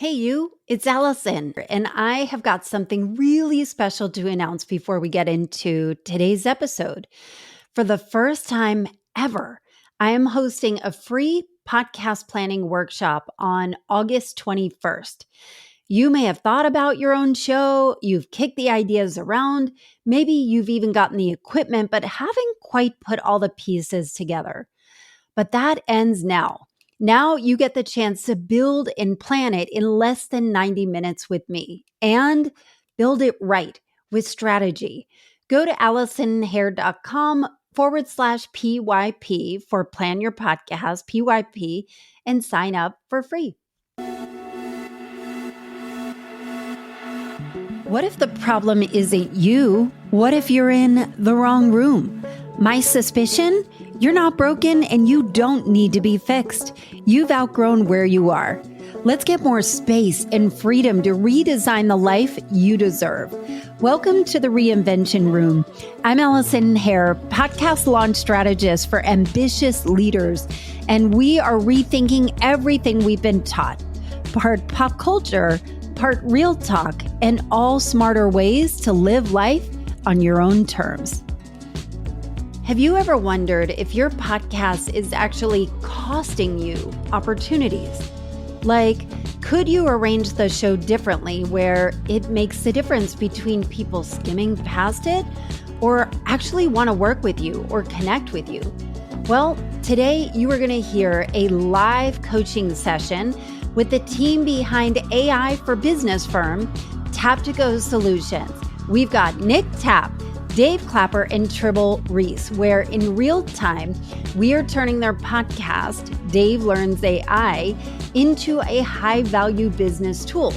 Hey you, it's Allison, and I have got something really special to announce before we get into today's episode. For the first time ever, I am hosting a free podcast planning workshop on August 21st. You may have thought about your own show, you've kicked the ideas around, maybe you've even gotten the equipment, but haven't quite put all the pieces together. But that ends now. Now you get the chance to build and plan it in less than 90 minutes with me and build it right with strategy. Go to AllisonHair.com/PYP for Plan Your Podcast, PYP, and sign up for free. What if the problem isn't you? What if you're in the wrong room? My suspicion? You're not broken and you don't need to be fixed. You've outgrown where you are. Let's get more space and freedom to redesign the life you deserve. Welcome to the Reinvention Room. I'm Allison Hair, podcast launch strategist for ambitious leaders, and we are rethinking everything we've been taught. Part pop culture, part real talk, and all smarter ways to live life on your own terms. Have you ever wondered if your podcast is actually costing you opportunities? Like, could you arrange the show differently where it makes the difference between people skimming past it or actually want to work with you or connect with you? Well, today you are going to hear a live coaching session with the team behind AI for business firm, Taptico Solutions. We've got Nick Tapp, Dave Clapper, and Tribble Reese, where in real time, we are turning their podcast, Dave Learns AI, into a high-value business tool.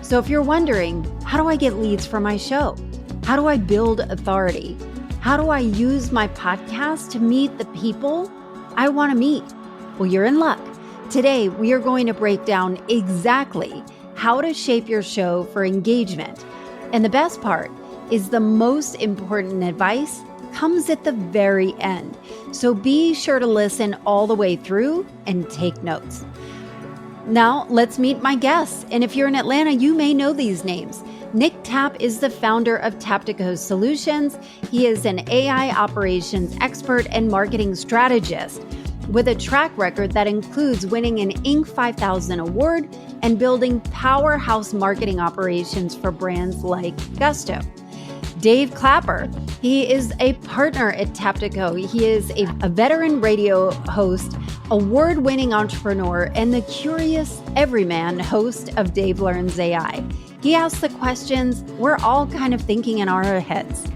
So if you're wondering, how do I get leads for my show? How do I build authority? How do I use my podcast to meet the people I want to meet? Well, you're in luck. Today, we are going to break down exactly how to shape your show for engagement. And the best part is the most important advice comes at the very end. So be sure to listen all the way through and take notes. Now, let's meet my guests. And if you're in Atlanta, you may know these names. Nick Tapp is the founder of Taptico Solutions. He is an AI operations expert and marketing strategist with a track record that includes winning an Inc. 5000 award and building powerhouse marketing operations for brands like Gusto. Dave Clapper, he is a partner at Taptico. He is a veteran radio host, award-winning entrepreneur, and the curious everyman host of Dave Learns AI. He asks the questions we're all kind of thinking in our heads.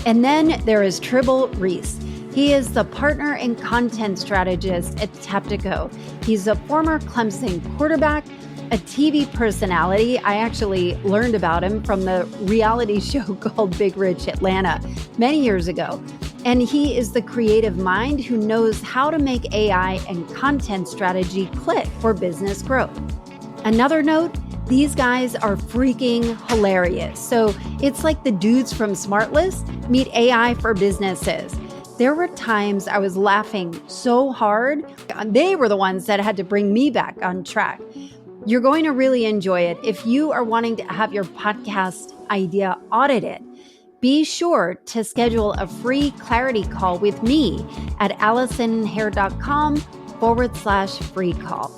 And then there is Tribble Reese. He is the partner and content strategist at Taptico. He's a former Clemson quarterback, a TV personality. I actually learned about him from the reality show called Big Rich Atlanta many years ago. And he is the creative mind who knows how to make AI and content strategy click for business growth. Another note, these guys are freaking hilarious. So it's like the dudes from Smartless meet AI for businesses. There were times I was laughing so hard. They were the ones that had to bring me back on track. You're going to really enjoy it. If you are wanting to have your podcast idea audited, be sure to schedule a free clarity call with me at AllisonHair.com/free call.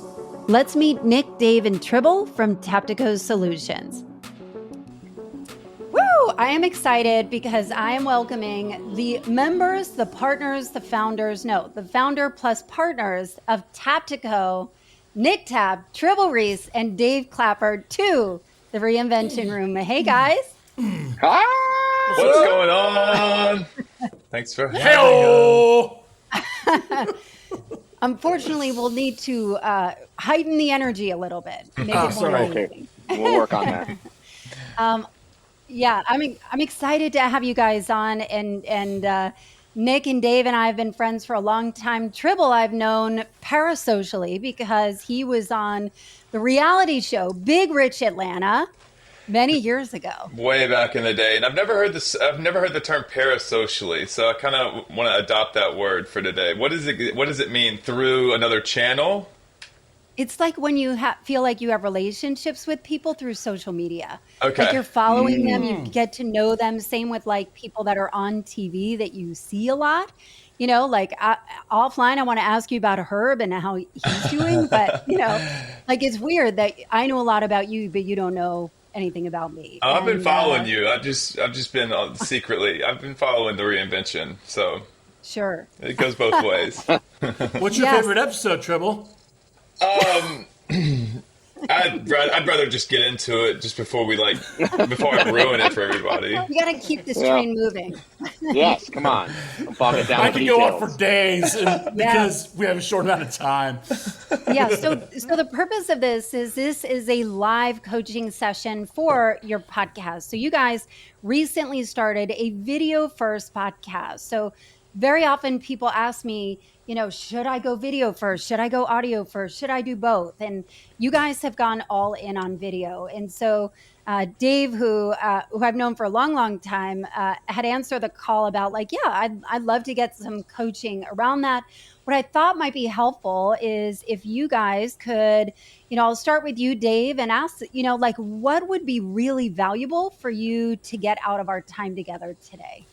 Let's meet Nick, Dave, and Tribble from Taptico Solutions. Woo! I am excited because I am welcoming the members, the partners, the founder plus partners of Taptico, Nick Tapp, Tribble Reese, and Dave Clapper to the Reinvention Room. Hey, guys. Hi. What's going on? Thanks for having us. Unfortunately, we'll need to heighten the energy a little bit. Okay. We'll work on that. Yeah, I'm excited to have you guys on, and Nick and Dave and I have been friends for a long time. Tribble I've known parasocially because he was on the reality show Big Rich Atlanta many years ago. Way back in the day. And I've never heard the term parasocially, so I kind of want to adopt that word for today. What does it mean? Through another channel? It's like when you feel like you have relationships with people through social media. Like Okay. you're following them, you get to know them. Same with like people that are on TV that you see a lot. Like offline, I want to ask you about Herb and how he's doing. But, like it's weird that I know a lot about you, but you don't know anything about me. I've been And following you. I've just been secretly. I've been following the reinvention, so sure. it goes both ways. What's your Yes. favorite episode, Tribble? I'd rather just get into it just before I ruin it for everybody. You got to keep this Yeah. train moving. Yes, come on. Don't bog it down I with could go on details. for days because we have a short amount of time. Yeah. So the purpose of this is a live coaching session for your podcast. So you guys recently started a video first podcast. So very often people ask me, should I go video first? Should I go audio first? Should I do both? And you guys have gone all in on video. And so Dave, who I've known for a long, long time, had answered the call about like, yeah, I'd love to get some coaching around that. What I thought might be helpful is if you guys could, I'll start with you, Dave, and ask, like what would be really valuable for you to get out of our time together today?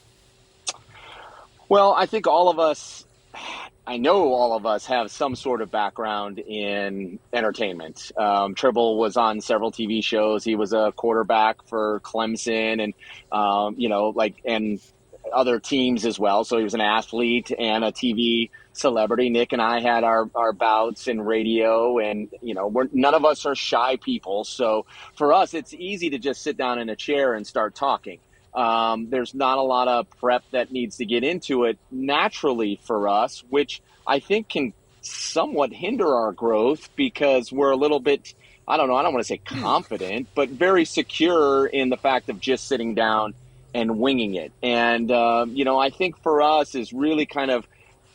Well, I think all of us have some sort of background in entertainment. Tribble was on several TV shows. He was a quarterback for Clemson and, and other teams as well. So he was an athlete and a TV celebrity. Nick and I had our bouts in radio and, none of us are shy people. So for us, it's easy to just sit down in a chair and start talking. There's not a lot of prep that needs to get into it naturally for us, which I think can somewhat hinder our growth because we're a little bit, I don't want to say confident, but very secure in the fact of just sitting down and winging it. And, I think for us is really kind of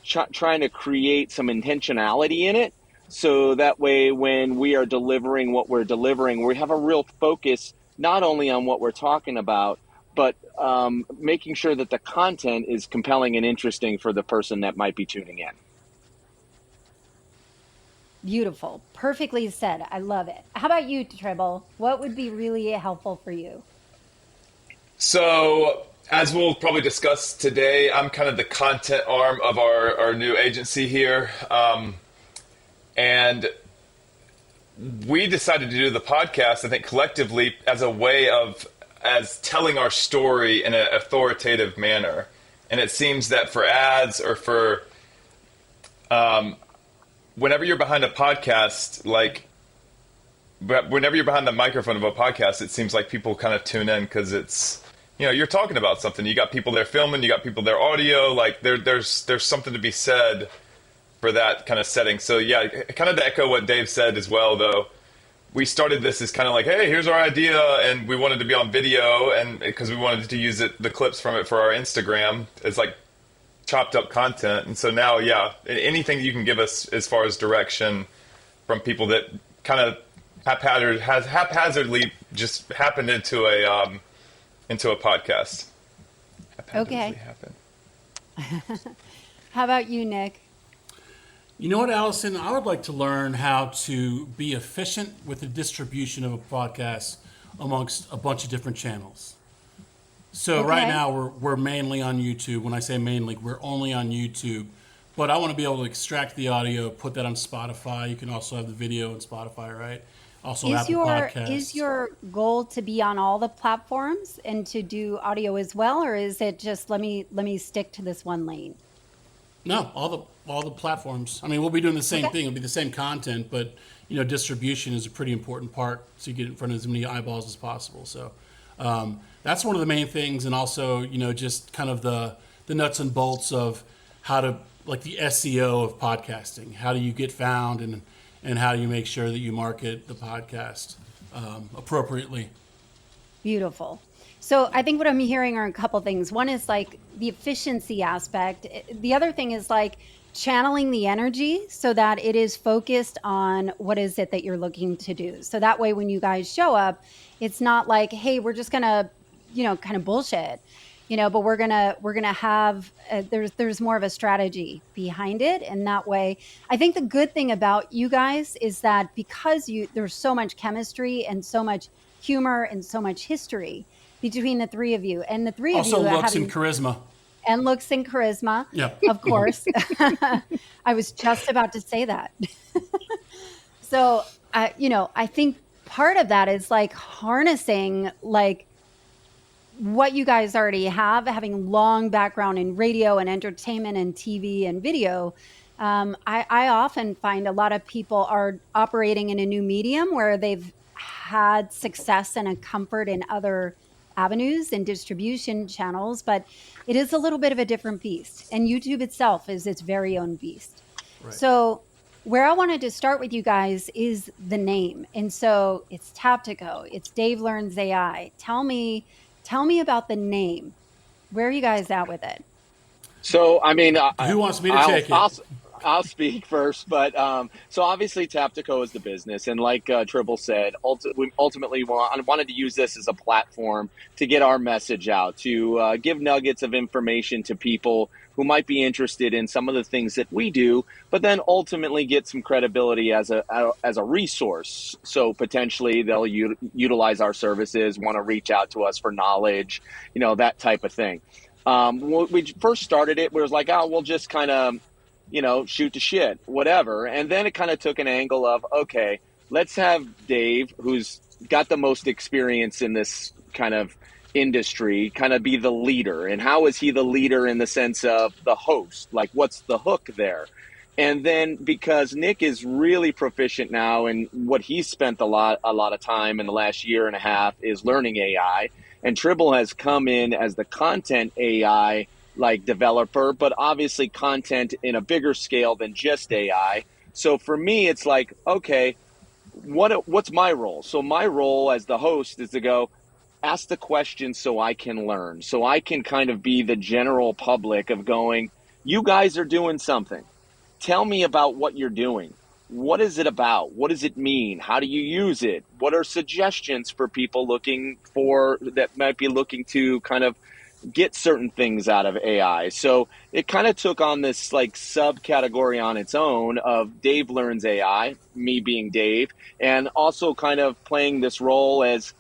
trying to create some intentionality in it. So that way, when we are delivering what we're delivering, we have a real focus, not only on what we're talking about, but making sure that the content is compelling and interesting for the person that might be tuning in. Beautiful. Perfectly said. I love it. How about you, Tribble? What would be really helpful for you? So, as we'll probably discuss today, I'm kind of the content arm of our new agency here. And we decided to do the podcast, I think, collectively as a way as telling our story in an authoritative manner. And it seems that for ads or for whenever you're behind a podcast, whenever you're behind the microphone of a podcast, it seems like people kind of tune in because it's, you're talking about something. You got people there filming, you got people there audio, like there's something to be said for that kind of setting. So yeah, kind of to echo what Dave said as well, though, we started this as kind of like, hey, here's our idea, and we wanted to be on video, and because we wanted to use the clips from it for our Instagram as like chopped up content. And so now, yeah, anything you can give us as far as direction from people that kind of haphazardly just happened into a podcast. Okay. How about you, Nick? You know what, Allison? I would like to learn how to be efficient with the distribution of a podcast amongst a bunch of different channels. So right now we're mainly on YouTube. When I say mainly, we're only on YouTube. But I want to be able to extract the audio, put that on Spotify. You can also have the video on Spotify, right? Also Apple Podcasts. Is your goal to be on all the platforms and to do audio as well, or is it just let me stick to this one lane? No, all the platforms. I mean, we'll be doing the same thing. It'll be the same content, but distribution is a pretty important part, so you get in front of as many eyeballs as possible. So that's one of the main things, and also just kind of the nuts and bolts of how to, like, the SEO of podcasting. How do you get found, and how do you make sure that you market the podcast appropriately? Beautiful. So I think what I'm hearing are a couple things. One is like the efficiency aspect. The other thing is like channeling the energy so that it is focused on what is it that you're looking to do. So that way, when you guys show up, it's not like, hey, we're just going to, kind of bullshit. but we're gonna have there's more of a strategy behind it, and that way, I think the good thing about you guys is that because there's so much chemistry and so much humor and so much history between the three of you, and the three Also of you looks and charisma. and looks and charisma, Yeah. of course. I was just about to say that. So, I think part of that is like harnessing like what you guys already have, having long background in radio and entertainment and TV and video. I often find a lot of people are operating in a new medium where they've had success and a comfort in other avenues and distribution channels, but it is a little bit of a different beast. And YouTube itself is its very own beast. Right. So where I wanted to start with you guys is the name. And so it's Taptico, it's Dave Learns AI. Tell me about the name. Where are you guys at with it? So, I mean, who wants me to take it? I'll speak first, but so obviously Taptico is the business, and like Tribble said, we ultimately wanted to use this as a platform to get our message out, to give nuggets of information to people who might be interested in some of the things that we do, but then ultimately get some credibility as a resource. So potentially they'll utilize our services, want to reach out to us for knowledge, that type of thing. When we first started it, we was like, we'll just kind of shoot the shit, whatever. And then it kind of took an angle of, okay, let's have Dave, who's got the most experience in this kind of industry, kind of be the leader. And how is he the leader in the sense of the host? Like, what's the hook there? And then because Nick is really proficient now, and what he's spent a lot of time in the last year and a half is learning AI. And Tribble has come in as the content AI like developer, but obviously content in a bigger scale than just AI. So for me, it's like, okay, what's my role? So my role as the host is to go ask the questions so I can learn, so I can kind of be the general public of going, you guys are doing something. Tell me about what you're doing. What is it about? What does it mean? How do you use it? What are suggestions for people that might be looking to kind of get certain things out of AI? So it kind of took on this like subcategory on its own of Dave Learns AI, me being Dave, and also kind of playing this role as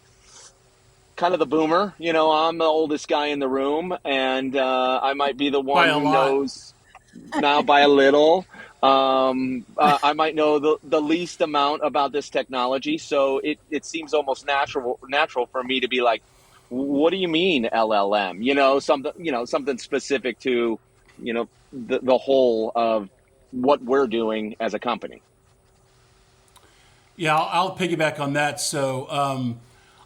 kind of the boomer. I'm the oldest guy in the room, and I might be the one who knows now by a little. I might know the least amount about this technology. So it seems almost natural for me to be like, what do you mean LLM? Something specific to, the whole of what we're doing as a company. Yeah, I'll piggyback on that. So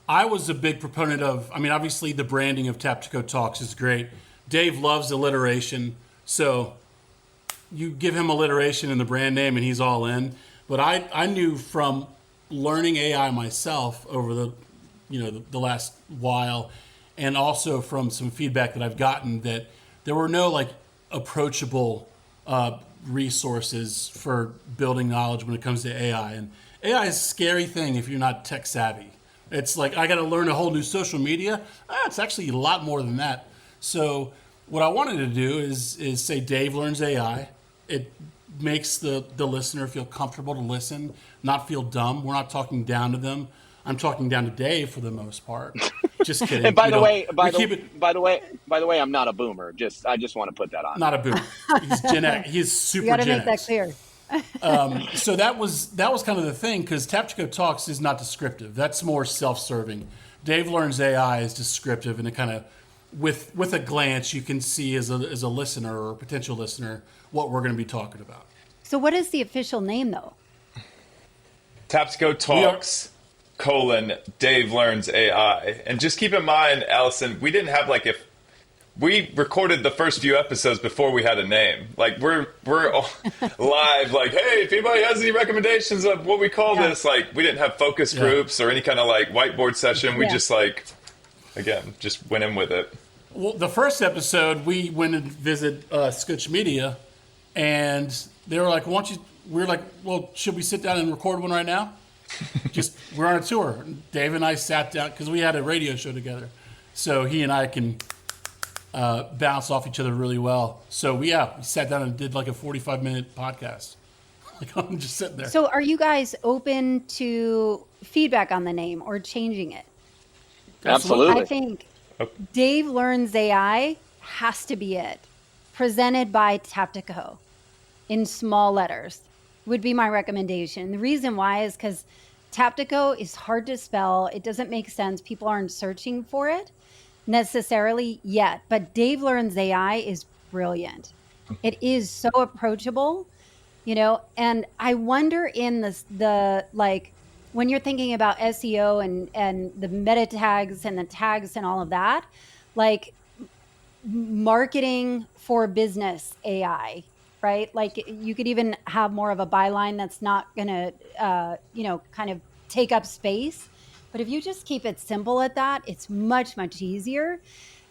I was a big proponent of, obviously the branding of Taptico Talks is great. Dave loves alliteration. So you give him alliteration in the brand name and he's all in. But I knew from learning AI myself over the last while, and also from some feedback that I've gotten, that there were no like approachable resources for building knowledge when it comes to AI. And AI is a scary thing if you're not tech savvy. It's like, I got to learn a whole new social media. It's actually a lot more than that. So what I wanted to do is say Dave Learns AI. It makes the listener feel comfortable to listen, not feel dumb. We're not talking down to them. I'm talking down to Dave for the most part. Just kidding. And by the way, I'm not a boomer. I just want to put that on. Not a boomer. He's Gen X. He's super You got to Gen make that X. clear. So that was kind of the thing, because Taptico Talks is not descriptive. That's more self-serving. Dave Learns AI is descriptive, and it kind of, with a glance, you can see as a listener or a potential listener what we're going to be talking about. So what is the official name, though? Taptico Talks, Dave Learns AI. And just keep in mind, Allison, we didn't have if we recorded the first few episodes before we had a name. Like we're all live, like, hey, if anybody has any recommendations of what we call this, like we didn't have focus groups or any kind of whiteboard session. We just just went in with it. Well, the first episode, we went and visited Scotch Media, and they were like, we were like, well, should we sit down and record one right now? We're on a tour. Dave and I sat down because we had a radio show together. So he and I can bounce off each other really well. So we sat down and did like a 45-minute podcast. Like I'm just sitting there. So are you guys open to feedback on the name or changing it? Absolutely. I think Dave Learns AI has to be it. Presented by Taptico in small letters would be my recommendation. The reason why is because Taptico is hard to spell. It doesn't make sense. People aren't searching for it necessarily yet. But Dave Learns AI is brilliant. It is so approachable, and I wonder in the like, when you're thinking about SEO and the meta tags and the tags and all of that, like marketing for business AI, right? Like you could even have more of a byline that's not going to, kind of take up space. But if you just keep it simple at that, it's much, much easier.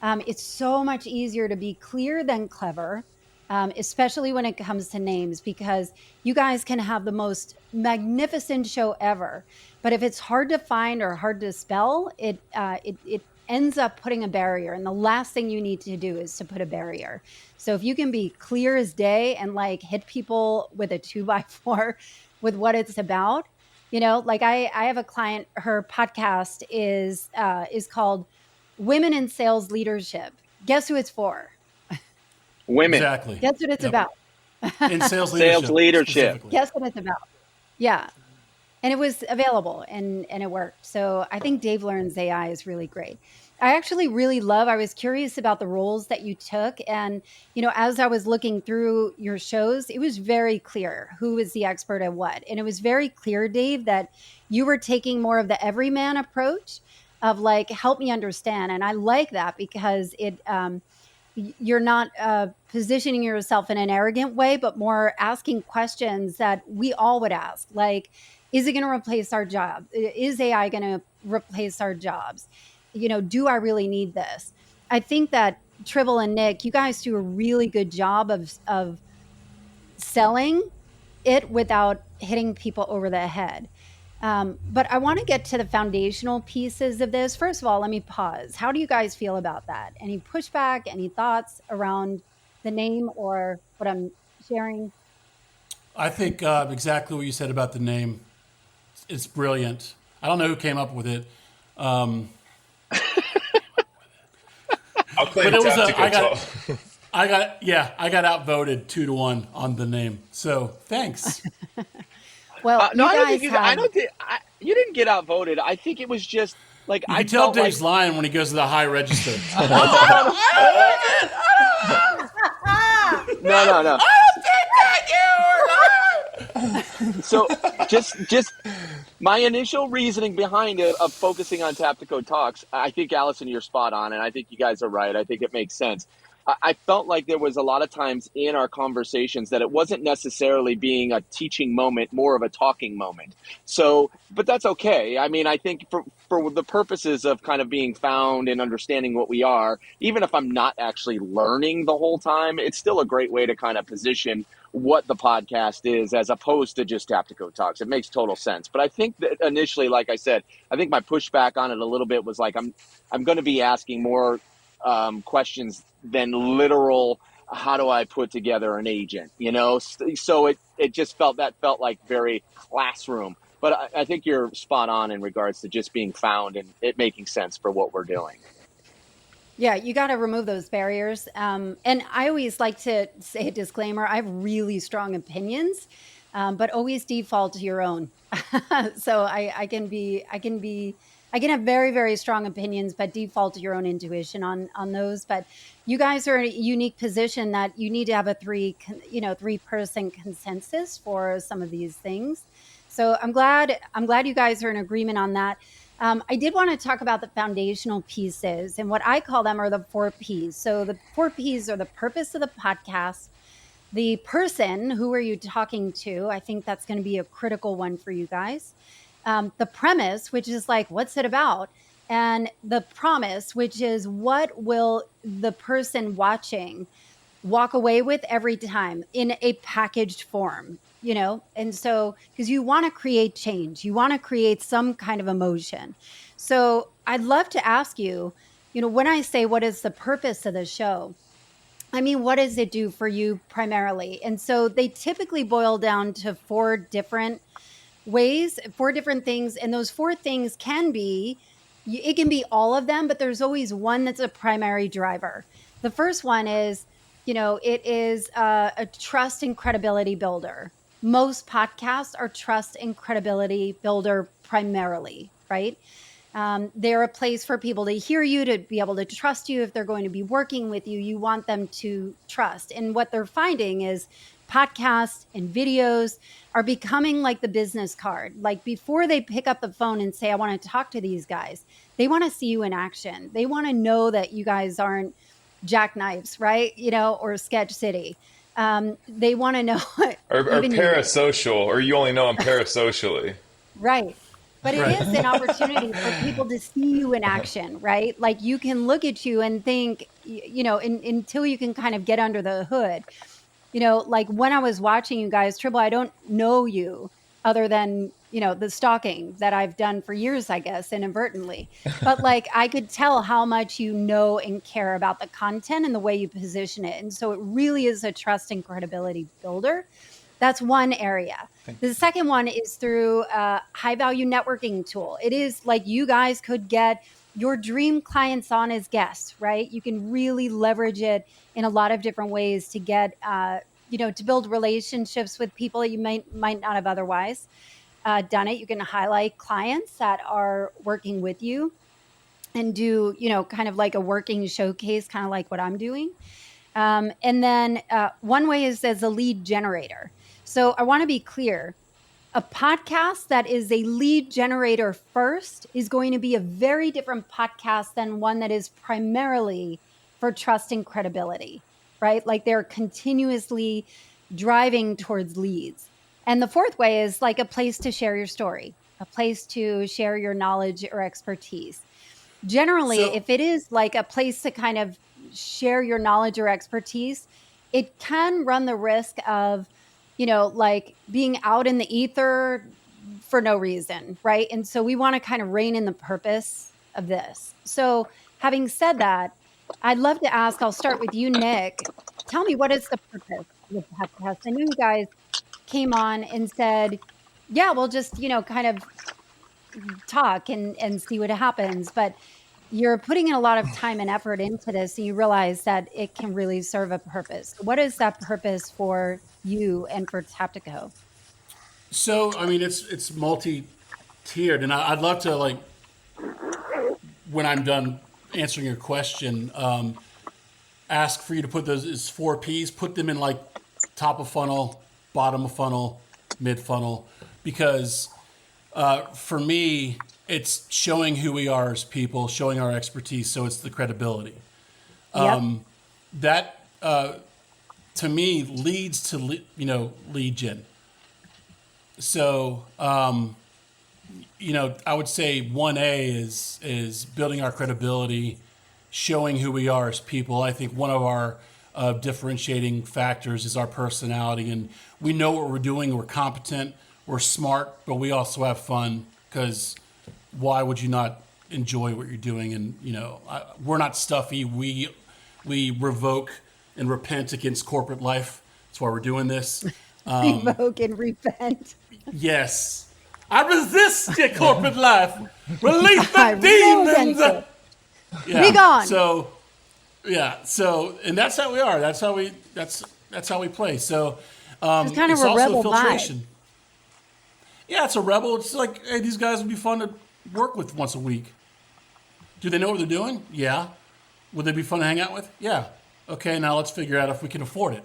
It's so much easier to be clear than clever. Especially when it comes to names, because you guys can have the most magnificent show ever. But if it's hard to find or hard to spell, it ends up putting a barrier. And the last thing you need to do is to put a barrier. So if you can be clear as day and like hit people with a 2x4 with what it's about, like I have a client, her podcast is called Women in Sales Leadership. Guess who it's for? Women. Exactly. Guess what it's about. In sales leadership. Sales leadership. Guess what it's about. Yeah. And it was available and it worked. So I think Dave Learns AI is really great. I actually really I was curious about the roles that you took. And, as I was looking through your shows, it was very clear who was the expert at what. And it was very clear, Dave, that you were taking more of the everyman approach of like, help me understand. And I like that because you're not positioning yourself in an arrogant way, but more asking questions that we all would ask. Like, is it going to replace our job? Is AI going to replace our jobs? Do I really need this? I think that Tribble and Nick, you guys do a really good job of selling it without hitting people over the head. But I want to get to the foundational pieces of this. First of all, let me pause. How do you guys feel about that? Any pushback, any thoughts around the name or what I'm sharing? I think exactly what you said about the name. It's brilliant. I don't know who came up with it. I'll claim But it was Taptico I got outvoted 2-1 on the name. So thanks. Well, No, you guys you didn't get outvoted. I think it was just like You can tell Dave's lying when he goes to the high register. No. So just my initial reasoning behind it of focusing on Taptico Talks, I think, Allison, you're spot on, and I think you guys are right. I think it makes sense. I felt like there was a lot of times in our conversations that it wasn't necessarily being a teaching moment, more of a talking moment. So, but that's okay. I mean, I think for the purposes of kind of being found and understanding what we are, even if I'm not actually learning the whole time, it's still a great way to kind of position what the podcast is as opposed to just Taptico Talks. It makes total sense. But I think that initially, like I said, I think my pushback on it a little bit was like, I'm going to be asking more questions than literal, how do I put together an agent, So it just felt like very classroom. But I think you're spot on in regards to just being found and it making sense for what we're doing. Yeah, you got to remove those barriers. And I always like to say a disclaimer. I have really strong opinions, but always default to your own. So I can have very, very strong opinions, but default to your own intuition on those. But you guys are in a unique position that you need to have a three-person consensus for some of these things. So I'm glad you guys are in agreement on that. I did want to talk about the foundational pieces, and what I call them are the 4 Ps. So the 4 Ps are the purpose of the podcast, the person, who are you talking to? I think that's going to be a critical one for you guys. The premise, which is like, what's it about? And the promise, which is what will the person watching walk away with every time in a packaged form, And so, because you want to create change, you want to create some kind of emotion. So I'd love to ask you, when I say what is the purpose of the show, I mean, what does it do for you primarily? And so they typically boil down to 4 different ways, 4 different things. And those 4 things it can be all of them, but there's always one that's a primary driver. The first one is, it is a trust and credibility builder. Most podcasts are trust and credibility builder primarily, right? They're a place for people to hear you, to be able to trust you. If they're going to be working with you, you want them to trust. And what they're finding is podcasts and videos are becoming like the business card. Like before they pick up the phone and say, I want to talk to these guys, they want to see you in action. They want to know that you guys aren't jackknives, right? Or Sketch City. They want to know. Or parasocial, or you only know them parasocially. Right. But it is an opportunity for people to see you in action, right? Like you can look at you and think, until you can kind of get under the hood. Like when I was watching you guys, Tribble, I don't know you other than, the stalking that I've done for years, I guess, inadvertently. But like I could tell how much you know and care about the content and the way you position it. And so it really is a trust and credibility builder. That's one area. The second one is through a high value networking tool. It is like you guys could get your dream clients on as guests, right? You can really leverage it in a lot of different ways to get, to build relationships with people that you might not have otherwise done it. You can highlight clients that are working with you and do, kind of like a working showcase, kind of like what I'm doing. And then one way is as a lead generator. So I want to be clear. A podcast that is a lead generator first is going to be a very different podcast than one that is primarily for trust and credibility, right? Like they're continuously driving towards leads. And the fourth way is like a place to share your story, a place to share your knowledge or expertise. Generally, if it is like a place to kind of share your knowledge or expertise, it can run the risk of, like being out in the ether for no reason, right? And so we want to kind of rein in the purpose of this. So having said that, I'd love to ask, I'll start with you, Nick. Tell me, what is the purpose of the podcast? I know you guys came on and said, yeah, we'll just, kind of talk and see what happens. But you're putting in a lot of time and effort into this, and you realize that it can really serve a purpose. What is that purpose for you and for Taptico? So, I mean, it's multi-tiered, and I'd love to, like, when I'm done answering your question, ask for you to put those as 4 Ps, put them in like top of funnel, bottom of funnel, mid funnel, because for me, it's showing who we are as people, showing our expertise. So it's the credibility. Yep. That to me leads to lead gen. So I would say 1A is building our credibility, showing who we are as people. I think one of our differentiating factors is our personality, and we know what we're doing. We're competent, we're smart, but we also have fun, because why would you not enjoy what you're doing? And we're not stuffy. We revoke and repent against corporate life. That's why we're doing this. Revoke and repent. Yes, I resist your corporate life. Release the demons. Yeah. Be gone. So, and that's how we are. That's how we play. So, it's kind of a rebel vibe. Yeah, it's a rebel. It's like, hey, these guys would be fun to work with once a week. Do they know what they're doing? Yeah. Would they be fun to hang out with? Yeah. Okay, now let's figure out if we can afford it.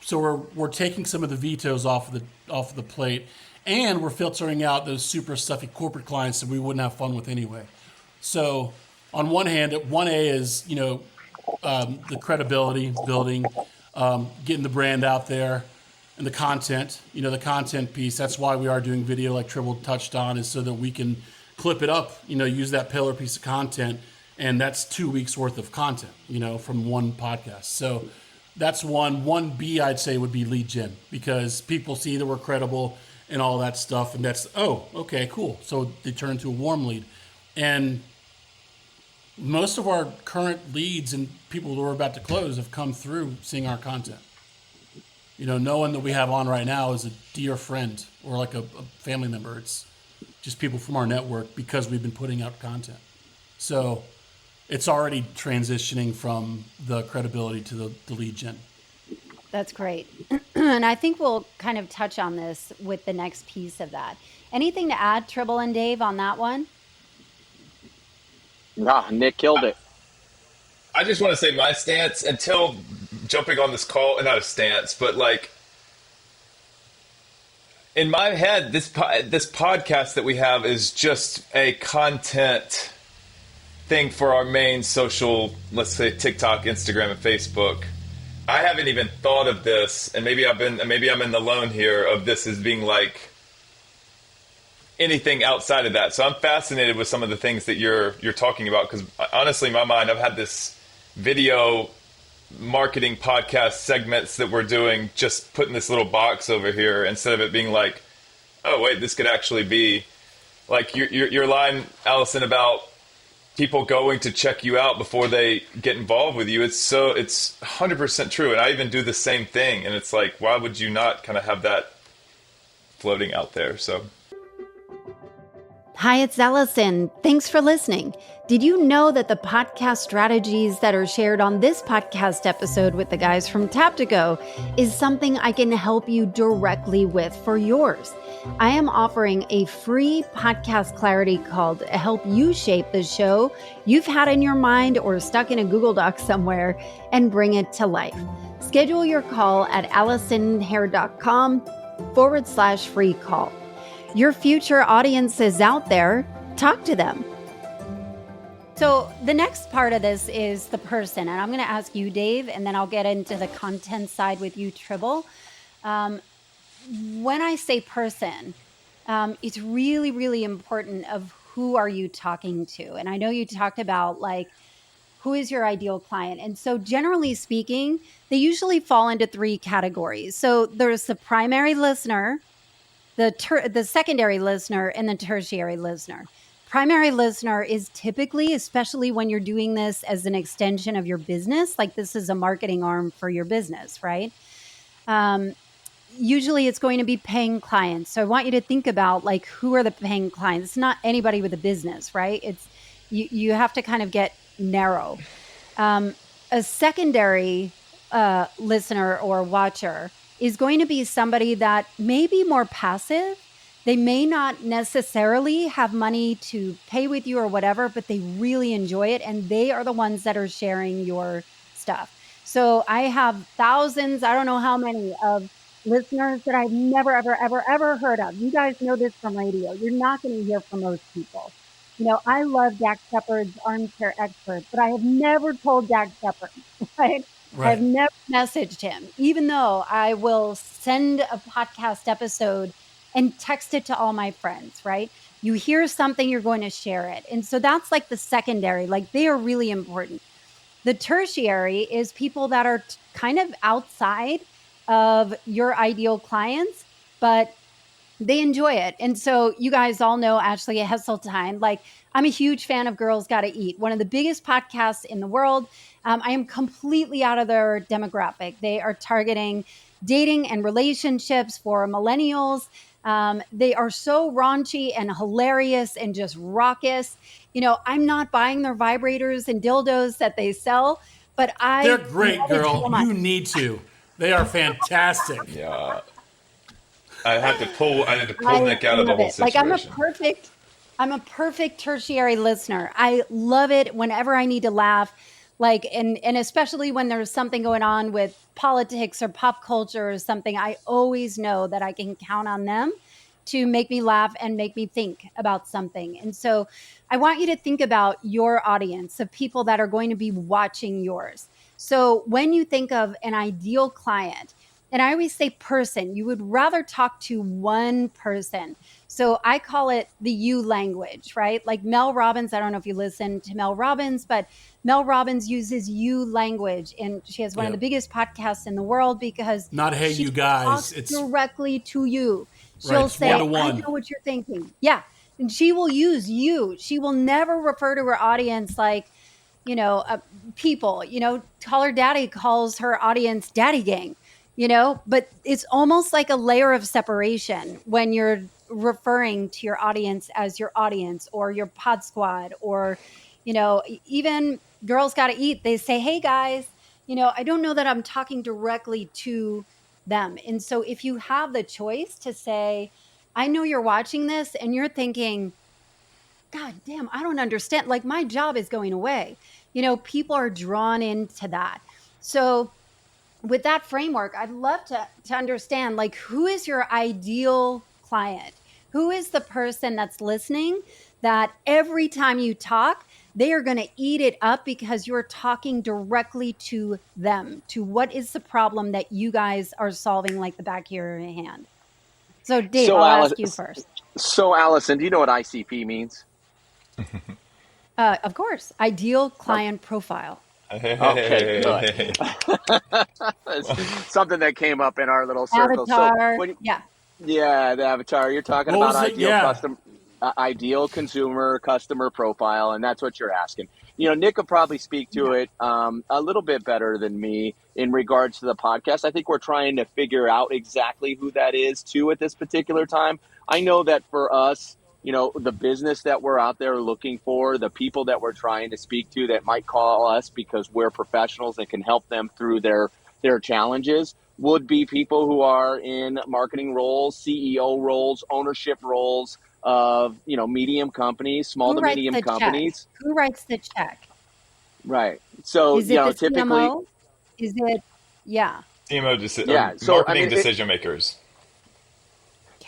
So we're taking some of the vetoes off of the plate, and we're filtering out those super stuffy corporate clients that we wouldn't have fun with anyway. So on one hand, 1A is the credibility building, getting the brand out there. And the content, the content piece, that's why we are doing video, like Tribble touched on, is so that we can clip it up, use that pillar piece of content. And that's 2 weeks worth of content, from one podcast. So that's one. 1B, I'd say, would be lead gen, because people see that we're credible and all that stuff. And that's, oh, okay, cool. So they turn into a warm lead. And most of our current leads and people who are about to close have come through seeing our content. No one that we have on right now is a dear friend or like a family member. It's just people from our network because we've been putting out content. So it's already transitioning from the credibility to the lead gen. That's great. And I think we'll kind of touch on this with the next piece of that. Anything to add, Tribble and Dave, on that one? Nah, Nick killed it. I just want to say my stance until jumping on this call, not a stance, but like in my head, this podcast that we have is just a content thing for our main social, let's say TikTok, Instagram, and Facebook. I haven't even thought of this, and maybe I'm in the lone here of this as being like anything outside of that. So I'm fascinated with some of the things that you're talking about, because honestly, in my mind, I've had this video marketing podcast segments that we're doing, just putting this little box over here instead of it being like, oh wait, this could actually be like your line, Allison, about people going to check you out before they get involved with you. It's 100% true. And I even do the same thing. And it's like, why would you not kind of have that floating out there? So. Hi, it's Allison. Thanks for listening. Did you know that the podcast strategies that are shared on this podcast episode with the guys from Taptico is something I can help you directly with for yours? I am offering a free podcast clarity call to help you shape the show you've had in your mind or stuck in a Google Doc somewhere and bring it to life. Schedule your call at allisonhair.com/free call. Your future audience is out there. Talk to them. So the next part of this is the person. And I'm going to ask you, Dave, and then I'll get into the content side with you, Tribble. When I say person, it's really, really important of who are you talking to. And I know you talked about like, who is your ideal client? And so generally speaking, they usually fall into three categories. So there's the primary listener, the secondary listener, and the tertiary listener. Primary listener is typically, especially when you're doing this as an extension of your business, like this is a marketing arm for your business, right? Usually it's going to be paying clients. So I want you to think about like, who are the paying clients? It's not anybody with a business, right? It's you have to kind of get narrow. A secondary listener or watcher is going to be somebody that may be more passive. They may not necessarily have money to pay with you or whatever, but they really enjoy it. And they are the ones that are sharing your stuff. So I have thousands, I don't know how many, of listeners that I've never, ever, ever, ever heard of. You guys know this from radio. You're not going to hear from most people. I love Dak Shepard's Armchair Expert, but I have never told Dak Shepard, right? I've never messaged him, even though I will send a podcast episode and text it to all my friends, right? You hear something, you're going to share it. And so that's like the secondary, like they are really important. The tertiary is people that are kind of outside of your ideal clients, but they enjoy it. And so you guys all know Ashley Hesseltine. Like, I'm a huge fan of Girls Gotta Eat, one of the biggest podcasts in the world. I am completely out of their demographic. They are targeting dating and relationships for millennials. They are so raunchy and hilarious and just raucous. I'm not buying their vibrators and dildos that they sell, but they're great, girl. You need to. They are fantastic. Yeah. I had to pull Nick out of the whole situation. Like I'm a perfect tertiary listener. I love it whenever I need to laugh. Like, and especially when there's something going on with politics or pop culture or something, I always know that I can count on them to make me laugh and make me think about something. And so I want you to think about your audience of people that are going to be watching yours. So when you think of an ideal client, and I always say person, you would rather talk to one person. So I call it the you language, right? Like Mel Robbins, I don't know if you listen to Mel Robbins, but Mel Robbins uses you language, and she has one of the biggest podcasts in the world because not hey she you guys, talks it's directly to you. She'll say, one-to-one. I know what you're thinking. Yeah. And she will use you. She will never refer to her audience like, people, Call Her Daddy calls her audience daddy gang, but it's almost like a layer of separation when you're referring to your audience as your audience or your pod squad, or, even Girls Gotta Eat, they say, hey guys, I don't know that I'm talking directly to them. And so if you have the choice to say, I know you're watching this and you're thinking, God damn, I don't understand. Like, my job is going away. People are drawn into that. So with that framework, I'd love to understand, like, who is your ideal client? Who is the person that's listening that every time you talk, they are going to eat it up because you're talking directly to them, to what is the problem that you guys are solving, like the back of your hand. So Dave, I'll ask you first. So Allison, do you know what ICP means? Of course, ideal client profile. Okay, good. Something that came up in our little circle. Avatar, So yeah, the avatar. You're talking What about was it? Yeah. ideal consumer customer profile, and that's what you're asking. Nick could probably speak to it a little bit better than me in regards to the podcast. I think we're trying to figure out exactly who that is too at this particular time. I know that for us, the business that we're out there looking for, the people that we're trying to speak to that might call us because we're professionals and can help them through their challenges, would be people who are in marketing roles, CEO roles, ownership roles of, medium companies, small to medium companies. Who writes the check? Right. So, is it the typically, CMO? Is it, yeah. CMO, marketing decision makers.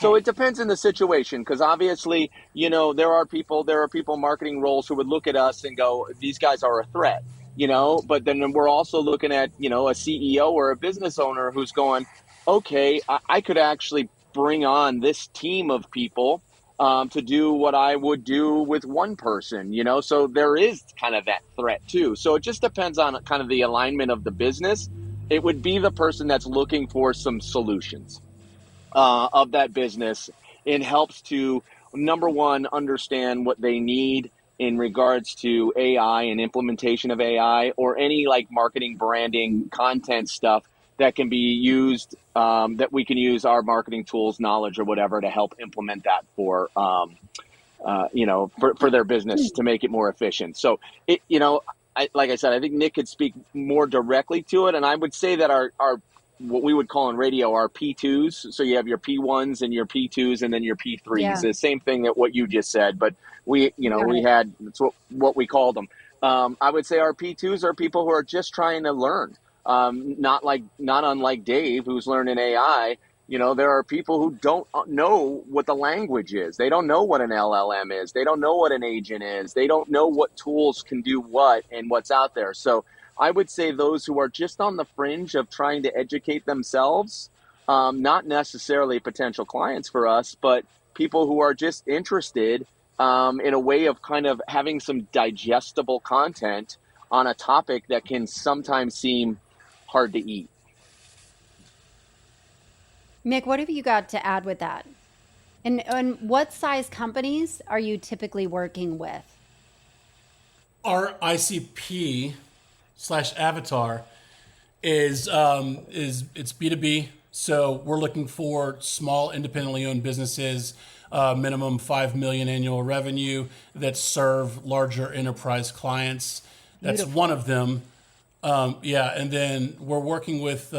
So it depends on the situation, because obviously, there are people marketing roles who would look at us and go, these guys are a threat, but then we're also looking at, a CEO or a business owner who's going, okay, I could actually bring on this team of people to do what I would do with one person, so there is kind of that threat too. So it just depends on kind of the alignment of the business. It would be the person that's looking for some solutions of that business. It helps to, number one, understand what they need in regards to AI and implementation of AI, or any like marketing, branding, content stuff that can be used, that we can use our marketing tools, knowledge, or whatever to help implement that for their business to make it more efficient. So like I said, I think Nick could speak more directly to it, and I would say that our what we would call in radio our P2s. So you have your P1s and your P2s and then your P3s. Yeah. The same thing that what you just said, but we had, that's what we called them. I would say our P2s are people who are just trying to learn. Not unlike Dave, who's learning AI. There are people who don't know what the language is. They don't know what an LLM is. They don't know what an agent is. They don't know what tools can do what and what's out there. So I would say those who are just on the fringe of trying to educate themselves, not necessarily potential clients for us, but people who are just interested in a way of kind of having some digestible content on a topic that can sometimes seem hard to eat. Mick, what have you got to add with that? And what size companies are you typically working with? Our ICP/avatar is it's B2B. So we're looking for small, independently owned businesses, minimum 5 million annual revenue, that serve larger enterprise clients. That's Beautiful. One of them. And then we're working with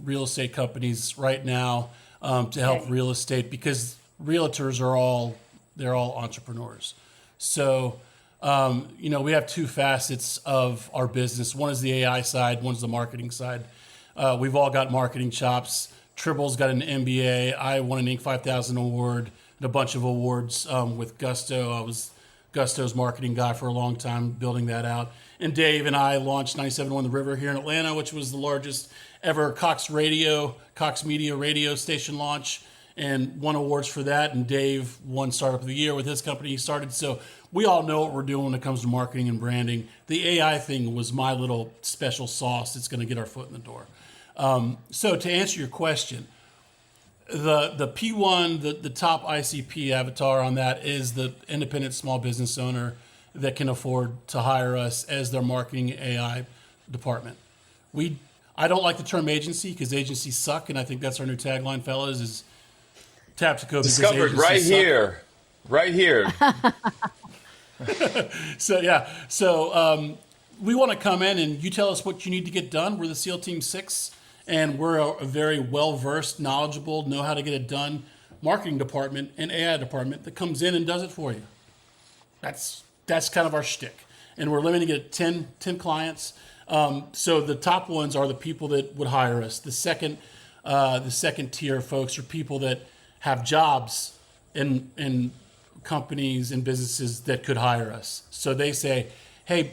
real estate companies right now to help real estate, because realtors are all entrepreneurs. So we have two facets of our business. One is the AI side, one's the marketing side. We've all got marketing chops. Tribble's got an MBA. I won an Inc. 5000 award and a bunch of awards with Gusto. I was Gusto's marketing guy for a long time, building that out. And Dave and I launched 97.1 The River here in Atlanta, which was the largest ever Cox Media radio station launch, and won awards for that. And Dave won Startup of the Year with his company he started. So we all know what we're doing when it comes to marketing and branding. The AI thing was my little special sauce that's going to get our foot in the door. So to answer your question, the P1, the top ICP avatar on that is the independent small business owner. that can afford to hire us as their marketing AI department. I don't like the term agency because agencies suck, and I think that's our new tagline, fellas, is Taptico. Discovered right here. Right here. So we want to come in and you tell us what you need to get done. We're the SEAL Team 6, and we're a very well-versed, knowledgeable, know how to get it done marketing department and AI department that comes in and does it for you. That's kind of our shtick. And we're limiting it to 10 clients. So the top ones are the people that would hire us. The second tier folks are people that have jobs in companies and businesses that could hire us. So they say, hey,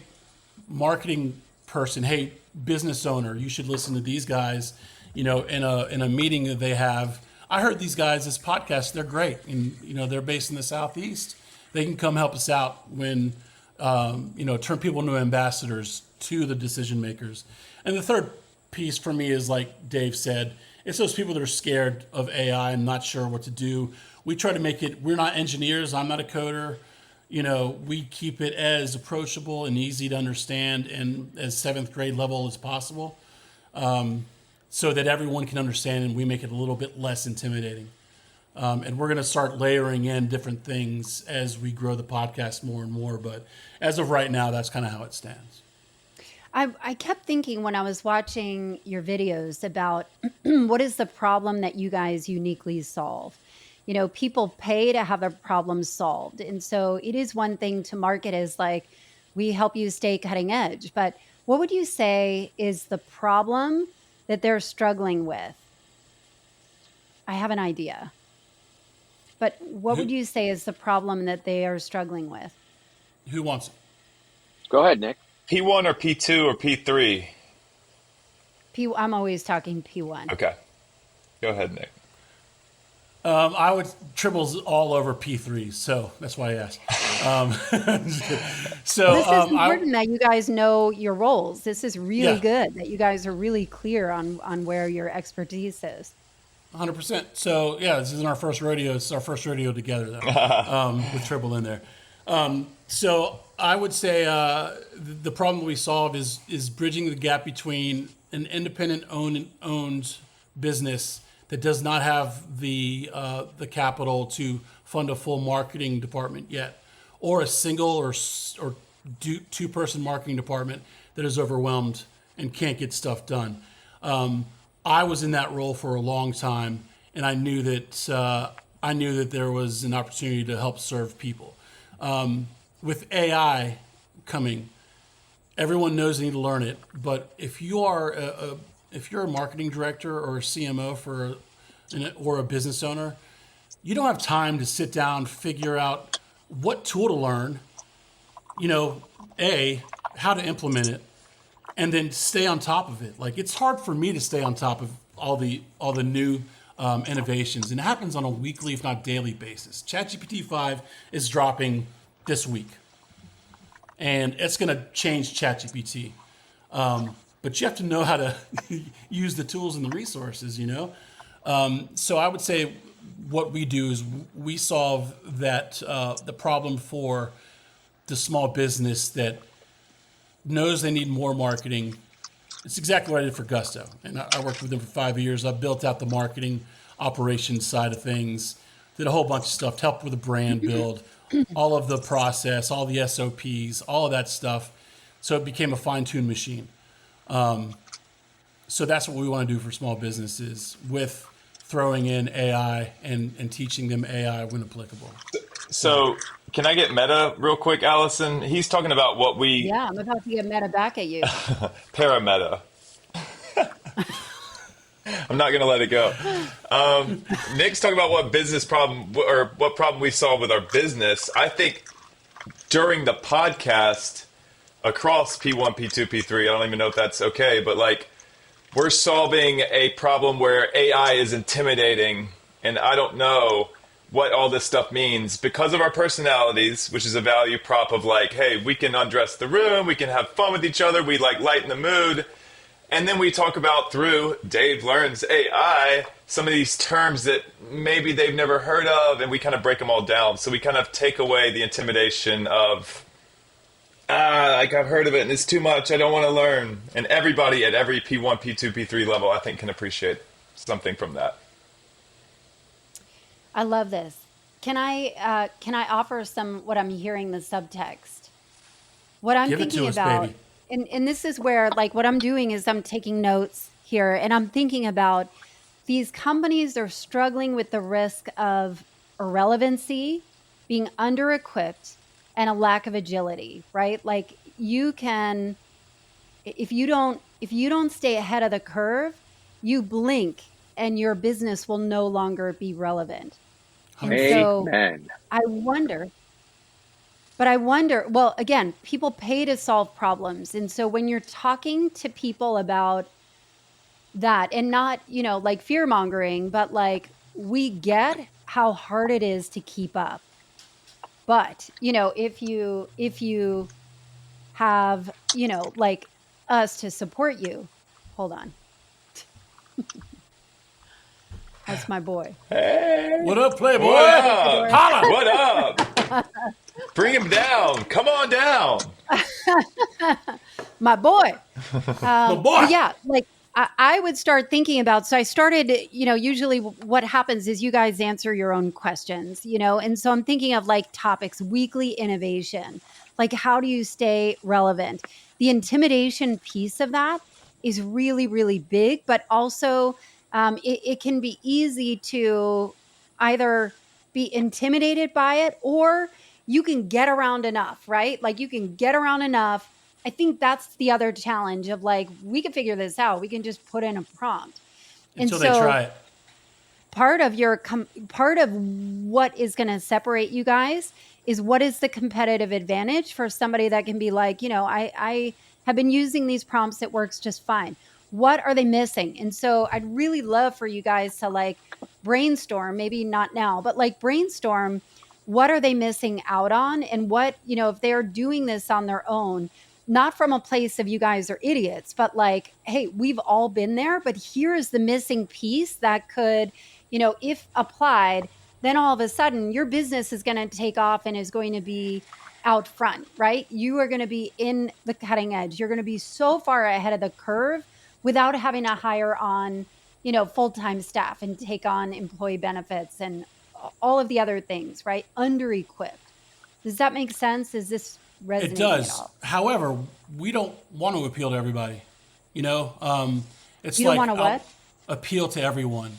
marketing person, hey, business owner, you should listen to these guys, in a meeting that they have. I heard these guys, this podcast, they're great. And, they're based in the Southeast. They can come help us out when, turn people into ambassadors to the decision makers. And the third piece for me is, like Dave said, it's those people that are scared of AI and not sure what to do. We try to make it, we're not engineers, I'm not a coder. We keep it as approachable and easy to understand and as 7th grade level as possible, so that everyone can understand, and we make it a little bit less intimidating. And we're going to start layering in different things as we grow the podcast more and more. But as of right now, that's kind of how it stands. I kept thinking when I was watching your videos about what is the problem that you guys uniquely solve. People pay to have a problem solved. And so it is one thing to market as like, we help you stay cutting edge. But what would you say is the problem that they're struggling with? I have an idea. But what would you say is the problem that they are struggling with? Who wants it? Go ahead, Nick. P1 or P2 or P3? I'm always talking P1. Okay. Go ahead, Nick. Tribble's all over P3, so that's why I asked. So this is important that you guys know your roles. This is really good that you guys are really clear on where your expertise is. 100%. So this isn't our first rodeo. It's our first rodeo together, though, with Tribble in there. So I would say the problem we solve is bridging the gap between an independent owned business that does not have the capital to fund a full marketing department yet, or a single or two-person marketing department that is overwhelmed and can't get stuff done. I was in that role for a long time, and I knew that there was an opportunity to help serve people. With AI coming, everyone knows they need to learn it. But if you are if you're a marketing director or a CMO or a business owner, you don't have time to sit down, figure out what tool to learn, how to implement it, and then stay on top of it. Like, it's hard for me to stay on top of all the new innovations, and it happens on a weekly, if not daily basis. ChatGPT 5 is dropping this week, and it's going to change ChatGPT. But you have to know how to use the tools and the resources, So I would say what we do is we solve that the problem for the small business that knows they need more marketing. It's exactly what I did for Gusto. And I worked with them for 5 years. I built out the marketing operations side of things, did a whole bunch of stuff, helped with the brand build, all of the process, all the SOPs, all of that stuff. So it became a fine-tuned machine. So that's what we want to do for small businesses with throwing in AI and teaching them AI when applicable. So can I get meta real quick, Allison? He's talking about what we... Yeah, I'm about to get meta back at you. Parameta. I'm not going to let it go. Nick's talking about what business problem or what problem we solve with our business. I think during the podcast across P1, P2, P3, I don't even know if that's okay, but like we're solving a problem where AI is intimidating, and I don't know what all this stuff means because of our personalities, which is a value prop of like, hey, we can undress the room, we can have fun with each other, we like lighten the mood. And then we talk about through Dave Learns AI, some of these terms that maybe they've never heard of, and we kind of break them all down. So we kind of take away the intimidation of like I've heard of it and it's too much. I don't want to learn. And everybody at every P1, P2, P3 level, I think, can appreciate something from that. I love this. Can I offer some what I'm hearing, the subtext? What I'm Give it thinking to us, about, baby. and this is where, like, what I'm doing is I'm taking notes here, and I'm thinking about these companies are struggling with the risk of irrelevancy, being under-equipped, and a lack of agility, right? Like, you can, if you don't stay ahead of the curve, you blink and your business will no longer be relevant. And so Amen. I wonder, well, again, people pay to solve problems. And so when you're talking to people about that, and not, like fear mongering, but like, we get how hard it is to keep up. But, if you have, like us to support you, hold on. That's my boy. Hey, What up, Playboy? what up? Holla! What up? Bring him down. Come on down. My boy. My boy. Yeah, like I would start thinking about, so I started, usually what happens is you guys answer your own questions, and so I'm thinking of like topics, weekly innovation, like how do you stay relevant? The intimidation piece of that is really, really big, but also it can be easy to either be intimidated by it, or you can get around enough, right? Like you can get around enough. I think that's the other challenge of like, we can figure this out. We can just put in a prompt. Until they try it. Part of what is going to separate you guys is what is the competitive advantage for somebody that can be like, I have been using these prompts. It works just fine. What are they missing? And so I'd really love for you guys to like brainstorm, maybe not now, but like brainstorm, what are they missing out on? And what, if they're doing this on their own, not from a place of you guys are idiots, but like, hey, we've all been there, but here's the missing piece that could, if applied, then all of a sudden your business is going to take off and is going to be out front, right? You are going to be in the cutting edge. You're going to be so far ahead of the curve without having to hire on, full-time staff and take on employee benefits and all of the other things, right? Under-equipped. Does that make sense? Is this resonating It does. at all? However, we don't want to appeal to everybody. It's You don't like want to what? appeal to everyone.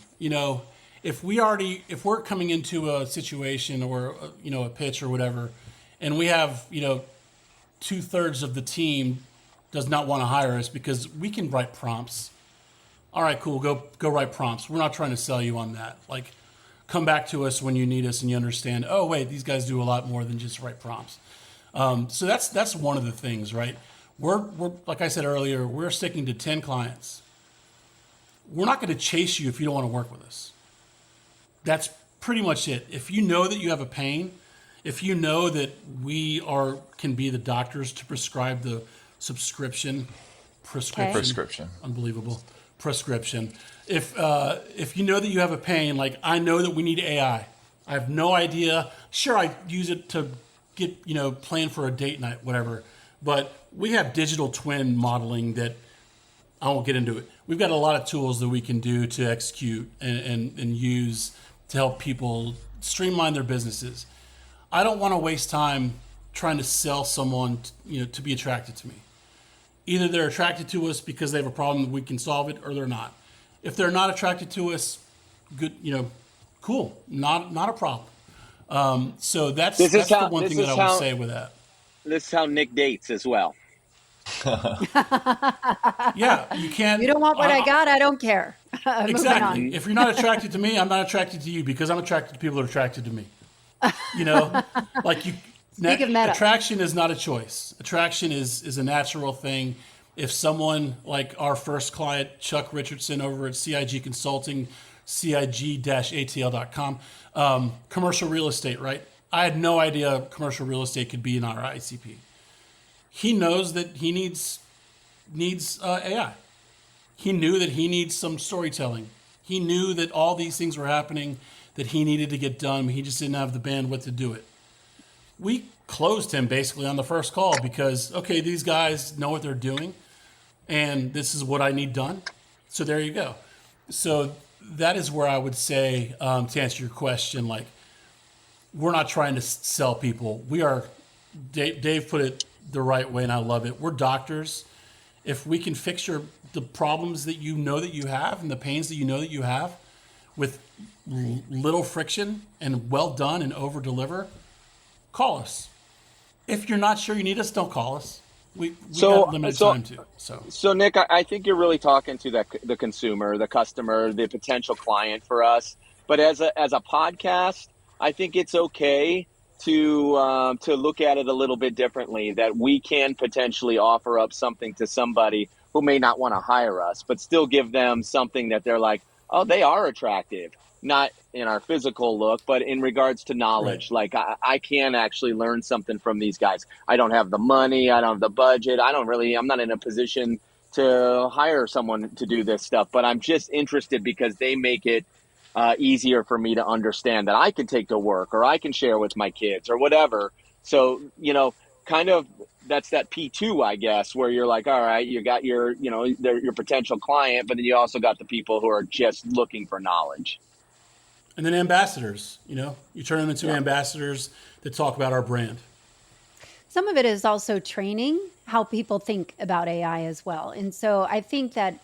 If we're coming into a situation or a pitch or whatever, and we have 2/3 of the team does not want to hire us because we can write prompts. All right, cool. Go write prompts. We're not trying to sell you on that. Like, come back to us when you need us and you understand. Oh, wait, these guys do a lot more than just write prompts. So that's one of the things, right? We're like I said earlier, we're sticking to 10 clients. We're not going to chase you if you don't want to work with us. That's pretty much it. If you know that you have a pain, if you know that we can be the doctors to prescribe the prescription, unbelievable prescription. If you know that you have a pain, like I know that we need AI. I have no idea. Sure, I use it to get, plan for a date night, whatever. But we have digital twin modeling that I won't get into it. We've got a lot of tools that we can do to execute and use to help people streamline their businesses. I don't want to waste time trying to sell someone, to be attracted to me. Either they're attracted to us because they have a problem, we can solve it, or they're not. If they're not attracted to us, good, cool, not a problem. So that's the one thing that I would say with that. This is how Nick dates as well. Yeah, you can't. You don't want what I got, I don't care. Exactly. If you're not attracted to me, I'm not attracted to you because I'm attracted to people that are attracted to me. Like you. Speak of meta. Attraction is not a choice. Attraction is a natural thing. If someone like our first client, Chuck Richardson over at CIG Consulting, CIG-ATL.com, commercial real estate, right? I had no idea commercial real estate could be in our ICP. He knows that he needs AI. He knew that he needs some storytelling. He knew that all these things were happening that he needed to get done, but he just didn't have the bandwidth to do it. We closed him basically on the first call because, okay, these guys know what they're doing and this is what I need done. So there you go. So that is where I would say, to answer your question, like, we're not trying to sell people. We are, Dave put it the right way and I love it. We're doctors. If we can fix the problems that you know that you have and the pains that you know that you have with little friction and well done and over deliver, call us. If you're not sure you need us, don't call us. We got limited time too. So Nick, I think you're really talking to the consumer, the customer, the potential client for us. But as a podcast, I think it's okay to look at it a little bit differently, that we can potentially offer up something to somebody who may not want to hire us, but still give them something that they're like, oh, they are attractive. Not in our physical look, but in regards to knowledge. Right. Like I can actually learn something from these guys. I don't have the money. I don't have the budget. I'm not in a position to hire someone to do this stuff, but I'm just interested because they make it easier for me to understand that I can take to work or I can share with my kids or whatever. So, kind of that's that P2, I guess, where you're like, all right, you got your potential client, but then you also got the people who are just looking for knowledge. And then ambassadors, you turn them into ambassadors that talk about our brand. Some of it is also training how people think about AI as well. And so I think that,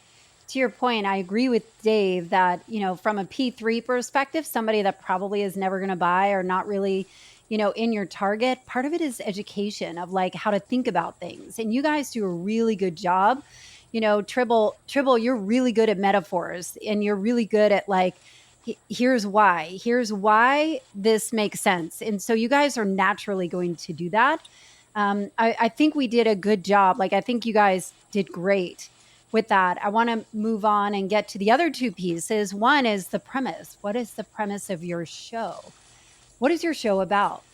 to your point, I agree with Dave that, from a P3 perspective, somebody that probably is never going to buy or not really, in your target, part of it is education of like how to think about things. And you guys do a really good job. Tribble, you're really good at metaphors and you're really good at like, here's why this makes sense. And so you guys are naturally going to do that. I think we did a good job. Like, I think you guys did great with that. I want to move on and get to the other two pieces. One is the premise. What is the premise of your show? What is your show about?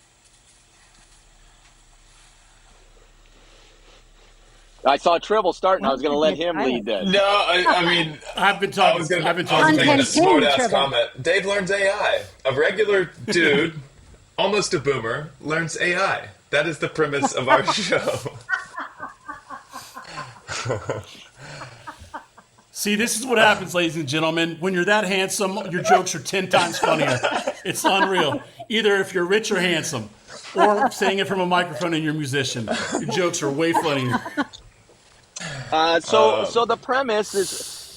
I saw Tribble starting. I was going to let him lead this. No, I mean, I've been talking. I was making a smart-ass comment. Dave learns AI. A regular dude, almost a boomer, learns AI. That is the premise of our show. See, this is what happens, ladies and gentlemen. When you're that handsome, your jokes are 10 times funnier. It's unreal. Either if you're rich or handsome, or saying it from a microphone and you're a musician, your jokes are way funnier. So the premise is,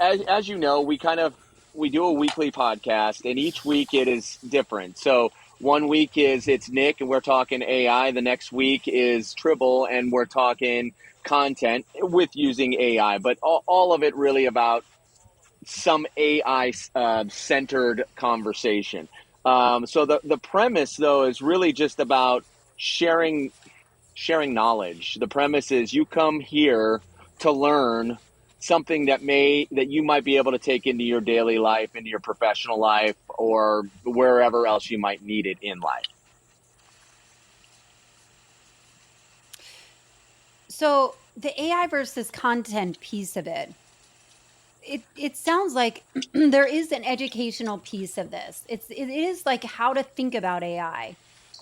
as you know, we do a weekly podcast, and each week it is different. So one week it's Nick, and we're talking AI. The next week is Tribble, and we're talking content with using AI. But all of it really about some AI centered conversation. So the premise, though, is really just about sharing knowledge. The premise is you come here to learn something that you might be able to take into your daily life, into your professional life, or wherever else you might need it in life. So the AI versus content piece of it, it sounds like there is an educational piece of this. It is like how to think about AI.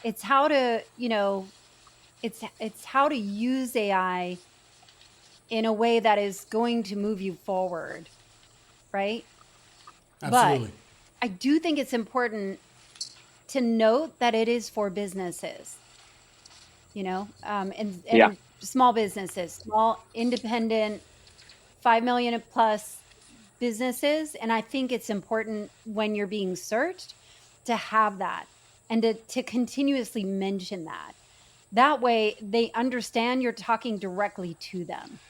It's how to, it's how to use AI in a way that is going to move you forward, right? Absolutely. But I do think it's important to note that it is for businesses, and small businesses, small independent, 5 million plus businesses. And I think it's important when you're being searched to have that and to continuously mention that. That way they understand you're talking directly to them.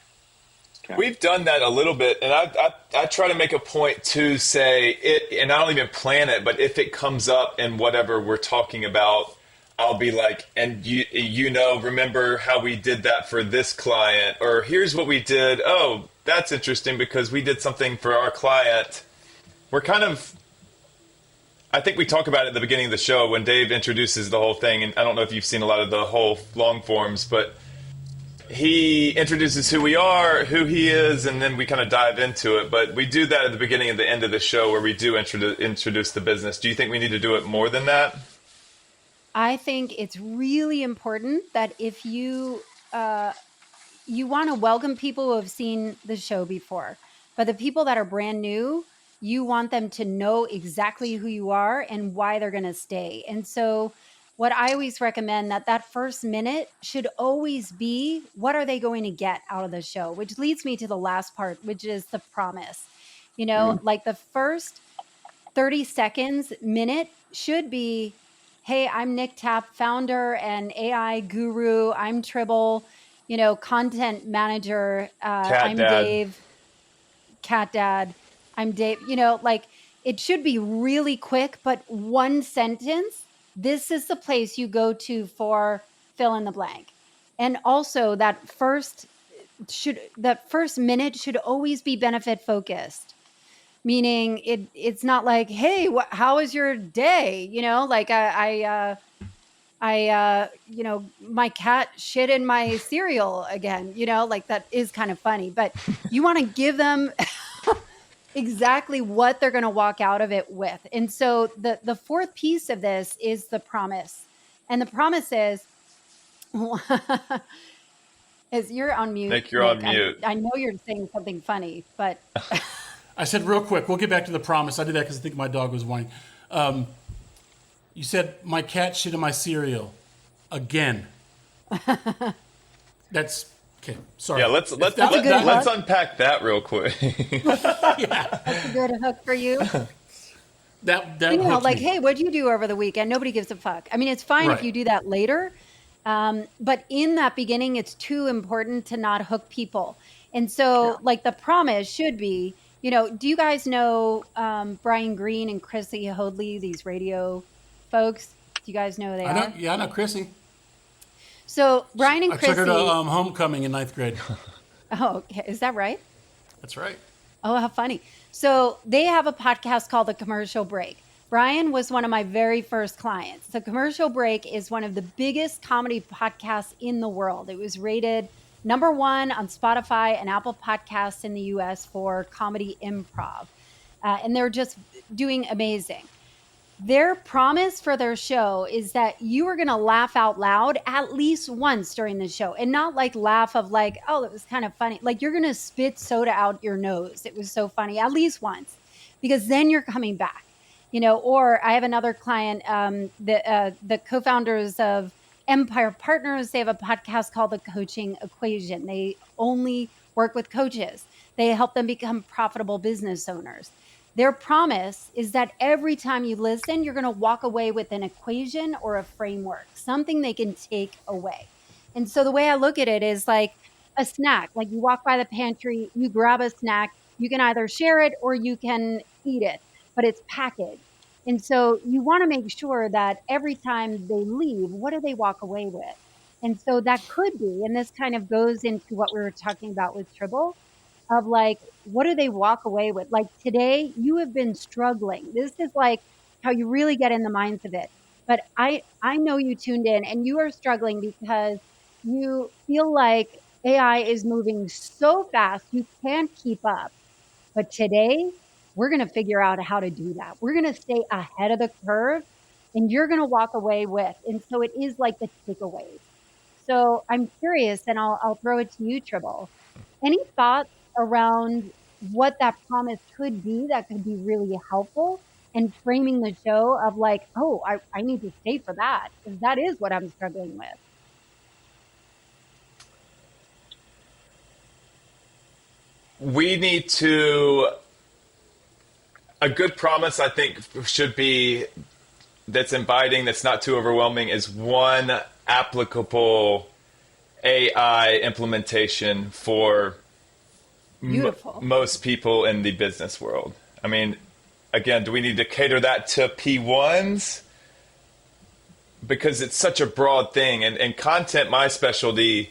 Okay. We've done that a little bit, and I try to make a point to say it, and I don't even plan it, but if it comes up in whatever we're talking about, I'll be like, and remember how we did that for this client, or here's what we did. Oh, that's interesting because we did something for our client. We're kind of, I think we talk about it at the beginning of the show when Dave introduces the whole thing, and I don't know if you've seen a lot of the whole long forms, but he introduces who we are, who he is, and then we kind of dive into it. But we do that at the beginning and the end of the show where we do introduce the business. Do you think we need to do it more than that? I think it's really important that if you you want to welcome people who have seen the show before, but the people that are brand new, you want them to know exactly who you are and why they're going to stay. And so what I always recommend that first minute should always be, what are they going to get out of the show? Which leads me to the last part, which is the promise. Like the first 30 seconds, minute should be, hey, I'm Nick Tapp, founder and AI guru. I'm Tribble, content manager. I'm Dad. Dave, cat dad. I'm Dave. Like it should be really quick, but one sentence. This is the place you go to for fill in the blank. And also that first minute should always be benefit focused. Meaning it's not like, hey, how was your day? Like my cat shit in my cereal again, like that is kind of funny, but you want to give them exactly what they're going to walk out of it with. And so the fourth piece of this is the promise. And the promise is, is you're on mute. Nick, you're on mute. I know you're saying something funny, but I said real quick, we'll get back to the promise. I did that because I think my dog was whining. You said my cat shit in my cereal again. That's okay. Sorry. Yeah, let's unpack that real quick. Yeah, that's a good hook for you. That like, hey, what'd you do over the weekend? Nobody gives a fuck. I mean, it's fine if you do that later, but in that beginning, it's too important to not hook people. And so, like, the promise should be, do you guys know Brian Greene and Chrissy Hoadley, these radio folks? Do you guys know who they are? Yeah, I know Chrissy. So Brian and Chrissy. I took her to homecoming in 9th grade. Oh, okay. Is that right? That's right. Oh, how funny. So they have a podcast called The Commercial Break. Brian was one of my very first clients. The Commercial Break is one of the biggest comedy podcasts in the world. It was rated number 1 on Spotify and Apple Podcasts in the US for comedy improv. And they're just doing amazing. Their promise for their show is that you are going to laugh out loud at least once during the show, and not like laugh of like, oh, it was kind of funny. Like you're going to spit soda out your nose. It was so funny at least once, because then you're coming back, or I have another client, the co-founders of Empire Partners. They have a podcast called The Coaching Equation. They only work with coaches. They help them become profitable business owners. Their promise is that every time you listen, you're going to walk away with an equation or a framework, something they can take away. And so the way I look at it is like a snack. Like you walk by the pantry, you grab a snack, you can either share it or you can eat it, but it's packaged. And so you want to make sure that every time they leave, what do they walk away with? And so that could be, and this kind of goes into what we were talking about with Tribble, of like, what do they walk away with? Like today, you have been struggling. This is like how you really get in the minds of it. But I know you tuned in and you are struggling because you feel like AI is moving so fast, you can't keep up. But today, we're going to figure out how to do that. We're going to stay ahead of the curve and you're going to walk away with. And so it is like the takeaways. So I'm curious, and I'll throw it to you, Tribble. Any thoughts around what that promise could be that could be really helpful in framing the show of like, oh, I need to stay for that, because that is what I'm struggling with. We need to, a good promise I think should be, that's inviting, that's not too overwhelming, is one applicable AI implementation for most people in the business world. I mean, again, do we need to cater that to P1s? Because it's such a broad thing. And content, my specialty,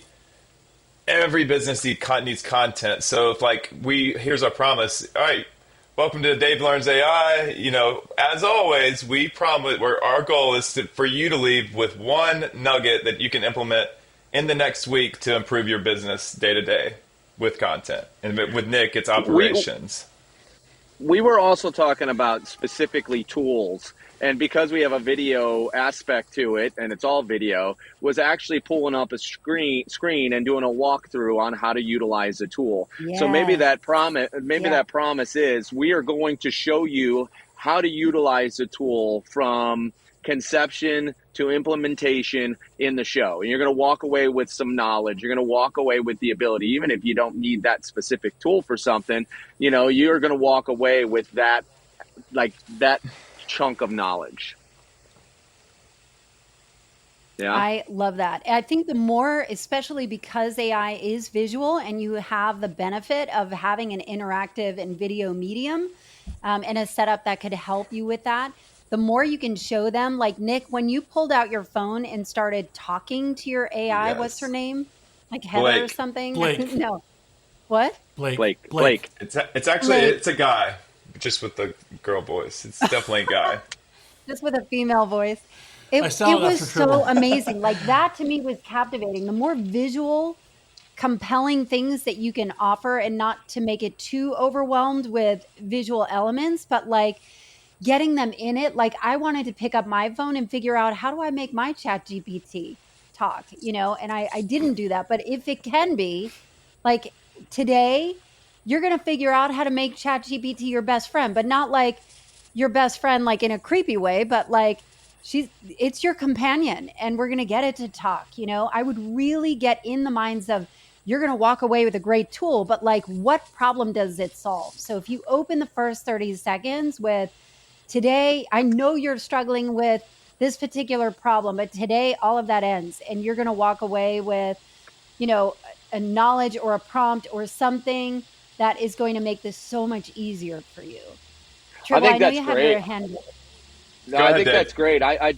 every business needs content. So if like here's our promise. All right, welcome to Dave Learns AI. As always, we promise our goal is for you to leave with one nugget that you can implement in the next week to improve your business day to day with content. And with Nick, it's operations. We were also talking about specifically tools. And because we have a video aspect to it, and it's all video, was actually pulling up a screen and doing a walkthrough on how to utilize the tool. So maybe Yes. that promise is we are going to show you how to utilize the tool from conception to implementation in the show. And you're going to walk away with some knowledge. You're going to walk away with the ability, even if you don't need that specific tool for something, you're going to walk away with that, like that chunk of knowledge. Yeah. I love that. I think the more, especially because AI is visual and you have the benefit of having an interactive and video medium and a setup that could help you with that, the more you can show them. Like Nick, when you pulled out your phone and started talking to your AI, Yes. What's her name? Like Heather or Blake. something? Blake. No. What? Blake. It's actually Blake. it's a guy, just with the girl voice. It's definitely a guy. Just with a female voice. It I saw that was for so Tribble. amazing. Like that to me was captivating. The more visual, compelling things that you can offer, and not to make it too overwhelmed with visual elements, but like getting them in it. Like I wanted to pick up my phone and figure out, how do I make my chat GPT talk, and I didn't do that. But if it can be, like today, you're going to figure out how to make chat GPT your best friend, but not like your best friend, like in a creepy way, but like it's your companion, and we're going to get it to talk. I would really get in the minds of, you're going to walk away with a great tool, but like, what problem does it solve? So if you open the first 30 seconds with, today, I know you're struggling with this particular problem, but today all of that ends, and you're going to walk away with, a knowledge or a prompt or something that is going to make this so much easier for you. Tribble, I know you have your hand raised. No, Go I ahead, think Dave. that's great. I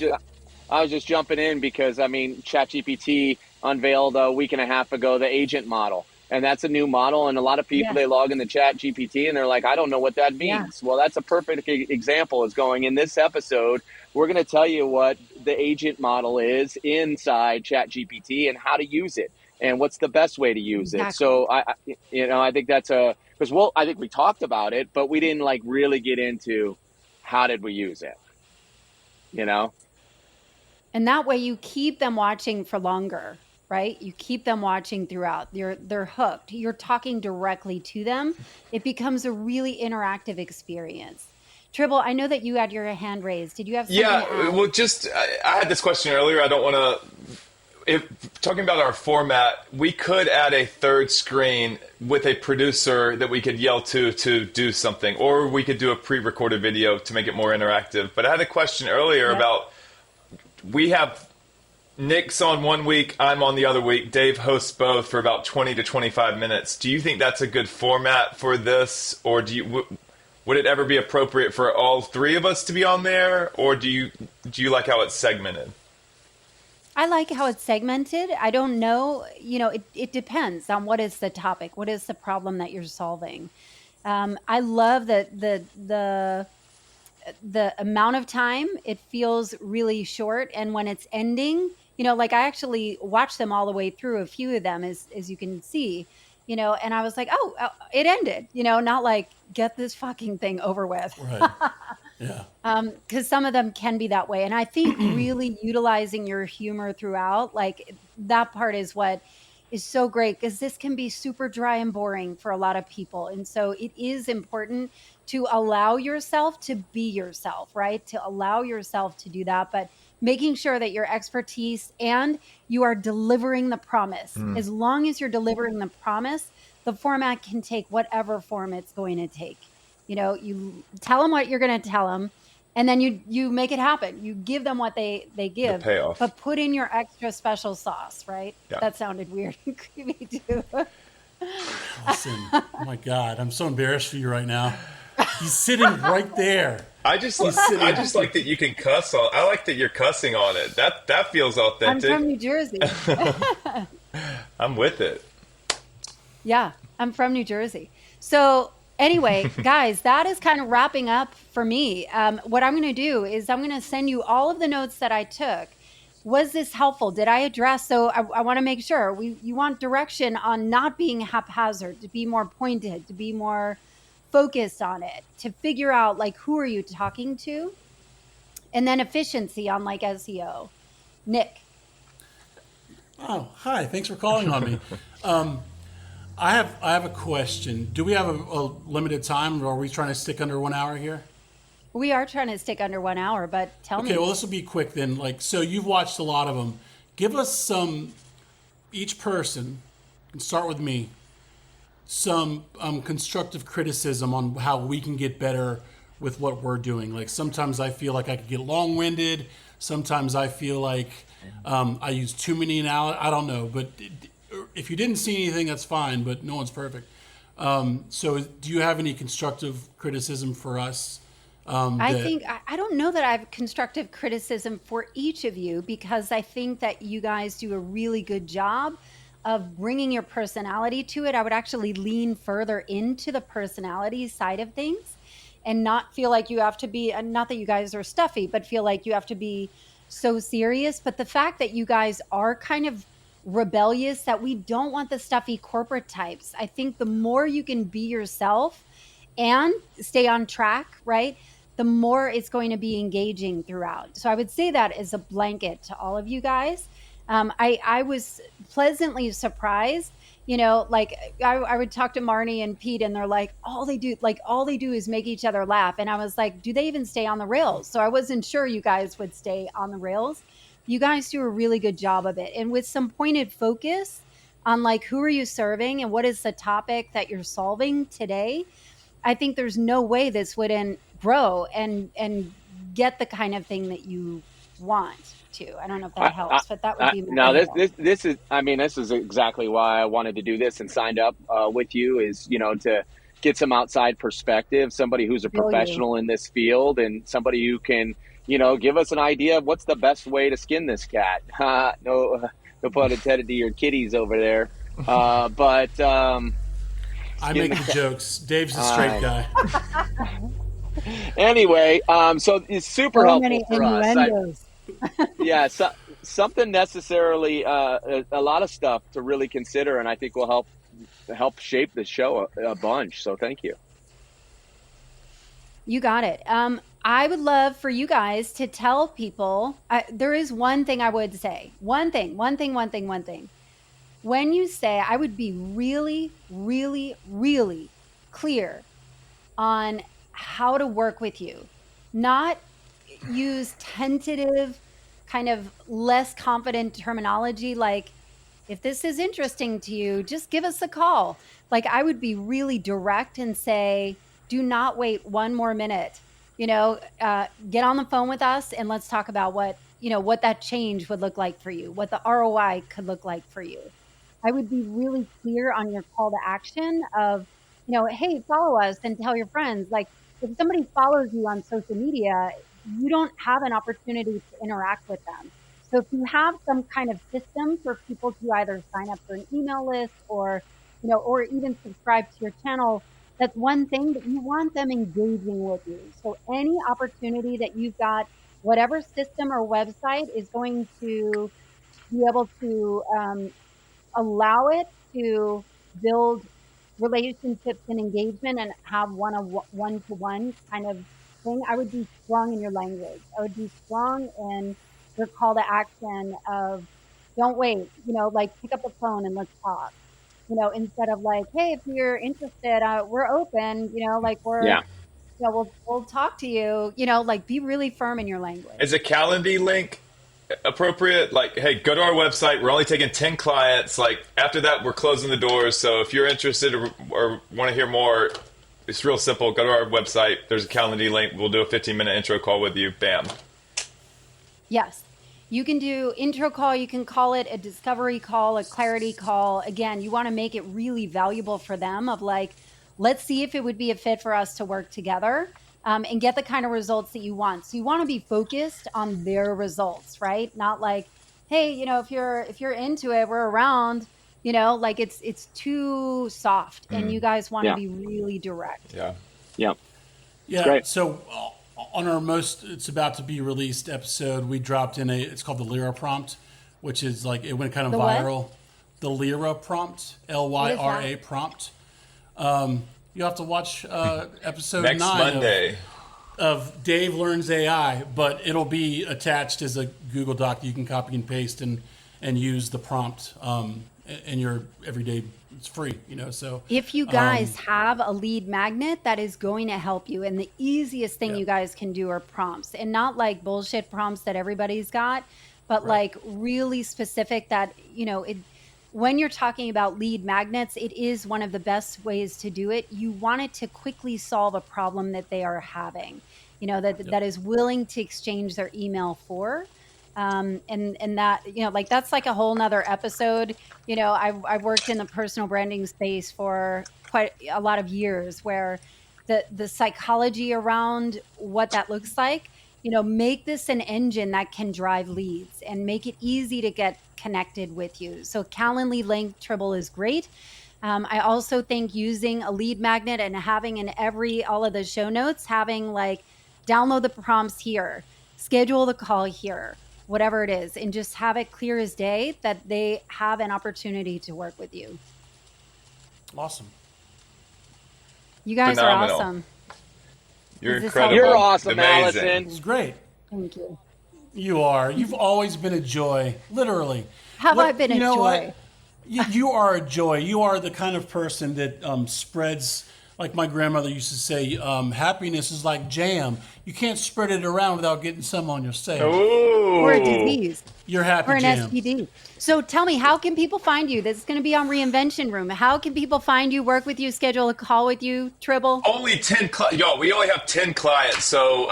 was just jumping in because, ChatGPT unveiled a week and a half ago the agent model. And that's a new model. And a lot of people, they log in the ChatGPT and they're like, I don't know what that means. Well, that's a perfect example is going in this episode. We're going to tell you what the agent model is inside ChatGPT and how to use it and what's the best way to use it. So I think that's because I think we talked about it, but we didn't like really get into how did we use it. And that way you keep them watching for longer, right? You keep them watching throughout. They're hooked. You're talking directly to them. It becomes a really interactive experience. Tribble, I know that you had your hand raised. Did you have something to add? Well, I had this question earlier. I don't want to. Talking about our format, we could add a third screen with a producer that we could yell to do something, or we could do a pre-recorded video to make it more interactive. But I had a question earlier about, we have Nick's on one week, I'm on the other week. Dave hosts both for about 20 to 25 minutes. Do you think that's a good format for this, or would it ever be appropriate for all three of us to be on there, or do you like how it's segmented? I like how it's segmented. I don't know, it depends on what is the topic, what is the problem that you're solving. I love the amount of time. It feels really short, and when it's ending, like I actually watched them all the way through, a few of them, as you can see, and I was like, oh, it ended, not like, get this fucking thing over with. Right. Yeah. Because some of them can be that way. And I think really utilizing your humor throughout, like that part is what is so great, because this can be super dry and boring for a lot of people. And so it is important to allow yourself to be yourself, right? To allow yourself to do that, but making sure that your expertise and you are delivering the promise. As long as you're delivering the promise, the format can take whatever form it's going to take. You tell them what you're going to tell them, and then you make it happen. You give them what they give, The payoff. but put in your extra special sauce, right? Yeah. That sounded weird and creepy too. Listen, oh my God, I'm so embarrassed for you right now. He's sitting right there. I just like that you can cuss on. I like that you're cussing on it. That feels I'm authentic. from New Jersey. I'm with it. Yeah, I'm from New Jersey. So anyway, guys, that is kind of wrapping up for me. What I'm going to do is I'm going to send you all of the notes that I took. Was this helpful? Did I address? So I want to make sure you want direction on not being haphazard, to be more pointed, to be more focused on it to figure out like who are you talking to, and then efficiency on like SEO. Nick. Oh, hi. Thanks for calling on me. I have a question. Do we have a limited time, or are we trying to stick under 1 hour here? We are trying to stick under 1 hour, but tell me. Okay, well, this will be quick then. Like, so you've watched a lot of them. Give us some, each person, and start with me, some constructive criticism on how we can get better with what we're doing. Like, sometimes I feel like I could get long-winded. Sometimes I feel like I use too many analogies. I don't know, but if you didn't see anything, that's fine, but no one's perfect. So do you have any constructive criticism for us? I don't know that I have constructive criticism for each of you, because I think that you guys do a really good job of bringing your personality to it. I would actually lean further into the personality side of things and not feel like you have to be, not that you guys are stuffy, but feel like you have to be so serious. But the fact that you guys are kind of rebellious, that we don't want the stuffy corporate types. I think the more you can be yourself and stay on track, right, the more it's going to be engaging throughout. So I would say that as a blanket to all of you guys. I was pleasantly surprised, like I would talk to Marnie and Pete, and they're like, all they do is make each other laugh. And I was like, do they even stay on the rails? So I wasn't sure you guys would stay on the rails. You guys do a really good job of it. And with some pointed focus on like, who are you serving and what is the topic that you're solving today? I think there's no way this wouldn't grow and get the kind of thing that you want to. I don't know if that helps, but that would be no. This is exactly why I wanted to do this and signed up with you, is to get some outside perspective, somebody who's a professional in this field, and somebody who can give us an idea of what's the best way to skin this cat. No pun intended to your kitties over there, but. I make the jokes. Dave's a straight guy. Anyway, so it's super helpful for us. Something necessarily, a lot of stuff to really consider, and I think will help shape the show a bunch. So thank you. You got it. I would love for you guys to tell people, there is one thing I would say. One thing. When you say, I would be really, really, really clear on how to work with you. Not use tentative, kind of less confident terminology like, if this is interesting to you, just give us a call. Like, I would be really direct and say, do not wait one more minute. Get on the phone with us and let's talk about what that change would look like for you, what the ROI could look like for you. I would be really clear on your call to action of, hey, follow us and tell your friends. Like, if somebody follows you on social media, you don't have an opportunity to interact with them. So if you have some kind of system for people to either sign up for an email list or even subscribe to your channel, that's one thing, that you want them engaging with you. So any opportunity that you've got, whatever system or website is going to be able to allow it to build relationships and engagement and have one-to-one kind of thing, I would be strong in your language. I would be strong in your call to action of, don't wait, like pick up the phone and let's talk. Instead of like, hey, if you're interested, we're open, we'll talk to you, like be really firm in your language. Is a Calendly link appropriate? Like, hey, go to our website. We're only taking 10 clients. Like, after that, we're closing the doors. So if you're interested or want to hear more, it's real simple. Go to our website. There's a Calendly link. We'll do a 15-minute intro call with you. Bam. Yes. You can do intro call. You can call it a discovery call, a clarity call. Again, you want to make it really valuable for them of like, let's see if it would be a fit for us to work together and get the kind of results that you want. So you want to be focused on their results, right? Not like, hey, if you're into it, we're around, like it's too soft and you guys want to be really direct. Yeah. Great. So on our it's about to be released episode, we dropped in it's called the Lyra prompt, which is like, it went kind of viral. The Lyra prompt, Lyra prompt. You'll have to watch episode Next 9 Monday. of Dave Learns AI, but it'll be attached as a Google Doc that you can copy and paste and use the prompt in your everyday. It's free, so. If you guys have a lead magnet that is going to help you, and the easiest thing you guys can do are prompts, and not like bullshit prompts that everybody's got, but like really specific that, when you're talking about lead magnets, it is one of the best ways to do it. You want it to quickly solve a problem that they are having, that is willing to exchange their email for. And that, that's like a whole nother episode. I've worked in the personal branding space for quite a lot of years, where the psychology around what that looks like, make this an engine that can drive leads and make it easy to get connected with you. So Calendly link Tribble is great. I also think using a lead magnet and having in all of the show notes, having like download the prompts here, schedule the call here, whatever it is, and just have it clear as day that they have an opportunity to work with you. Awesome. You guys Phenomenal. are awesome. You're Is this incredible. You're awesome, Amazing. Allison. It's great. Thank you. You are. You've always been a joy, literally. Have I been a joy? What? You are a joy. You are the kind of person that spreads, like my grandmother used to say, happiness is like jam. You can't spread it around without getting some on your stage. Ooh. Or a disease. You're happy Or an jam. STD. So tell me, how can people find you? This is going to be on Reinvention Room. How can people find you, work with you, schedule a call with you, Tribble? Only 10 we only have 10 clients. So,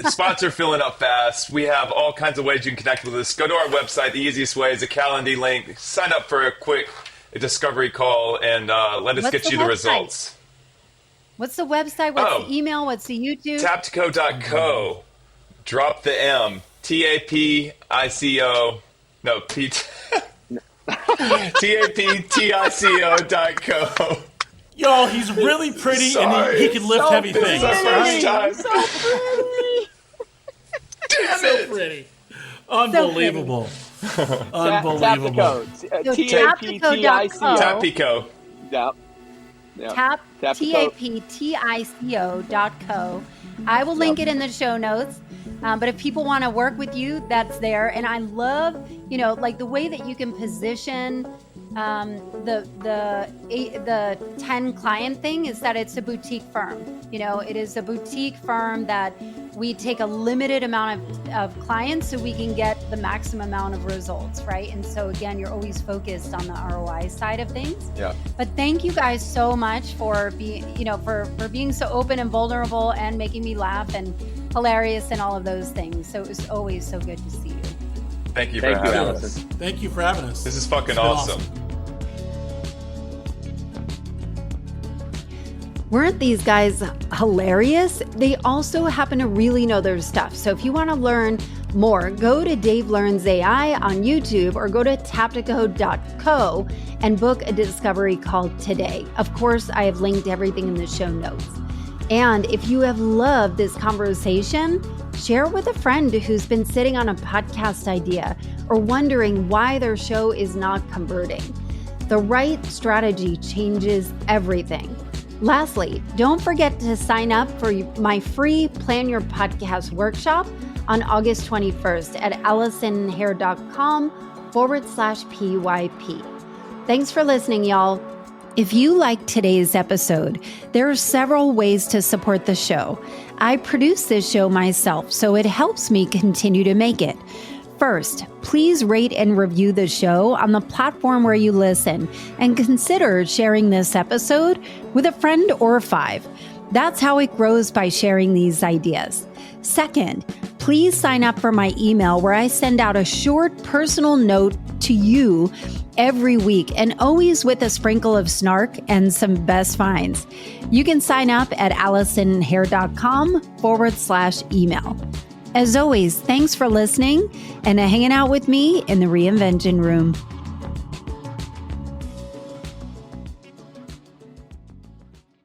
spots are filling up fast. We have all kinds of ways you can connect with us. Go to our website. The easiest way is a Calendly link. Sign up for a quick discovery call and let us get you the results. What's the website? What's the email? What's the YouTube? Taptico.co. Drop the M. Taptico. No, Taptico.co. Yo, he's really pretty and he can lift heavy things. This is our first time. So pretty. Damn So it. pretty. Unbelievable. Unbelievable. Taptico. Taptico. Yep. Taptico.co. I will link it in the show notes. But if people want to work with you, that's there. And I love, like the way that you can position the 10 client thing is that it's a boutique firm. It is a boutique firm that we take a limited amount of clients so we can get the maximum amount of results, right? And so again, you're always focused on the ROI side of things. Yeah. But thank you guys so much for being, for being so open and vulnerable and making me laugh and hilarious and all of those things. So it was always so good to see you. Thank you for Thank you, having Allison. us. Thank you for having us. This is fucking It's been awesome. Weren't these guys hilarious? They also happen to really know their stuff. So if you want to learn more, go to Dave Learns AI on YouTube or go to taptico.co and book a discovery call today. Of course, I have linked everything in the show notes. And if you have loved this conversation, share it with a friend who's been sitting on a podcast idea or wondering why their show is not converting. The right strategy changes everything. Lastly, don't forget to sign up for my free Plan Your Podcast workshop on August 21st at allisonhair.com/PYP. Thanks for listening, y'all. If you liked today's episode, there are several ways to support the show. I produce this show myself, so it helps me continue to make it. First, please rate and review the show on the platform where you listen and consider sharing this episode with a friend or 5. That's how it grows, by sharing these ideas. Second, please sign up for my email where I send out a short personal note to you every week, and always with a sprinkle of snark and some best finds. You can sign up at allisonhair.com/email. As always, thanks for listening and hanging out with me in the Reinvention Room.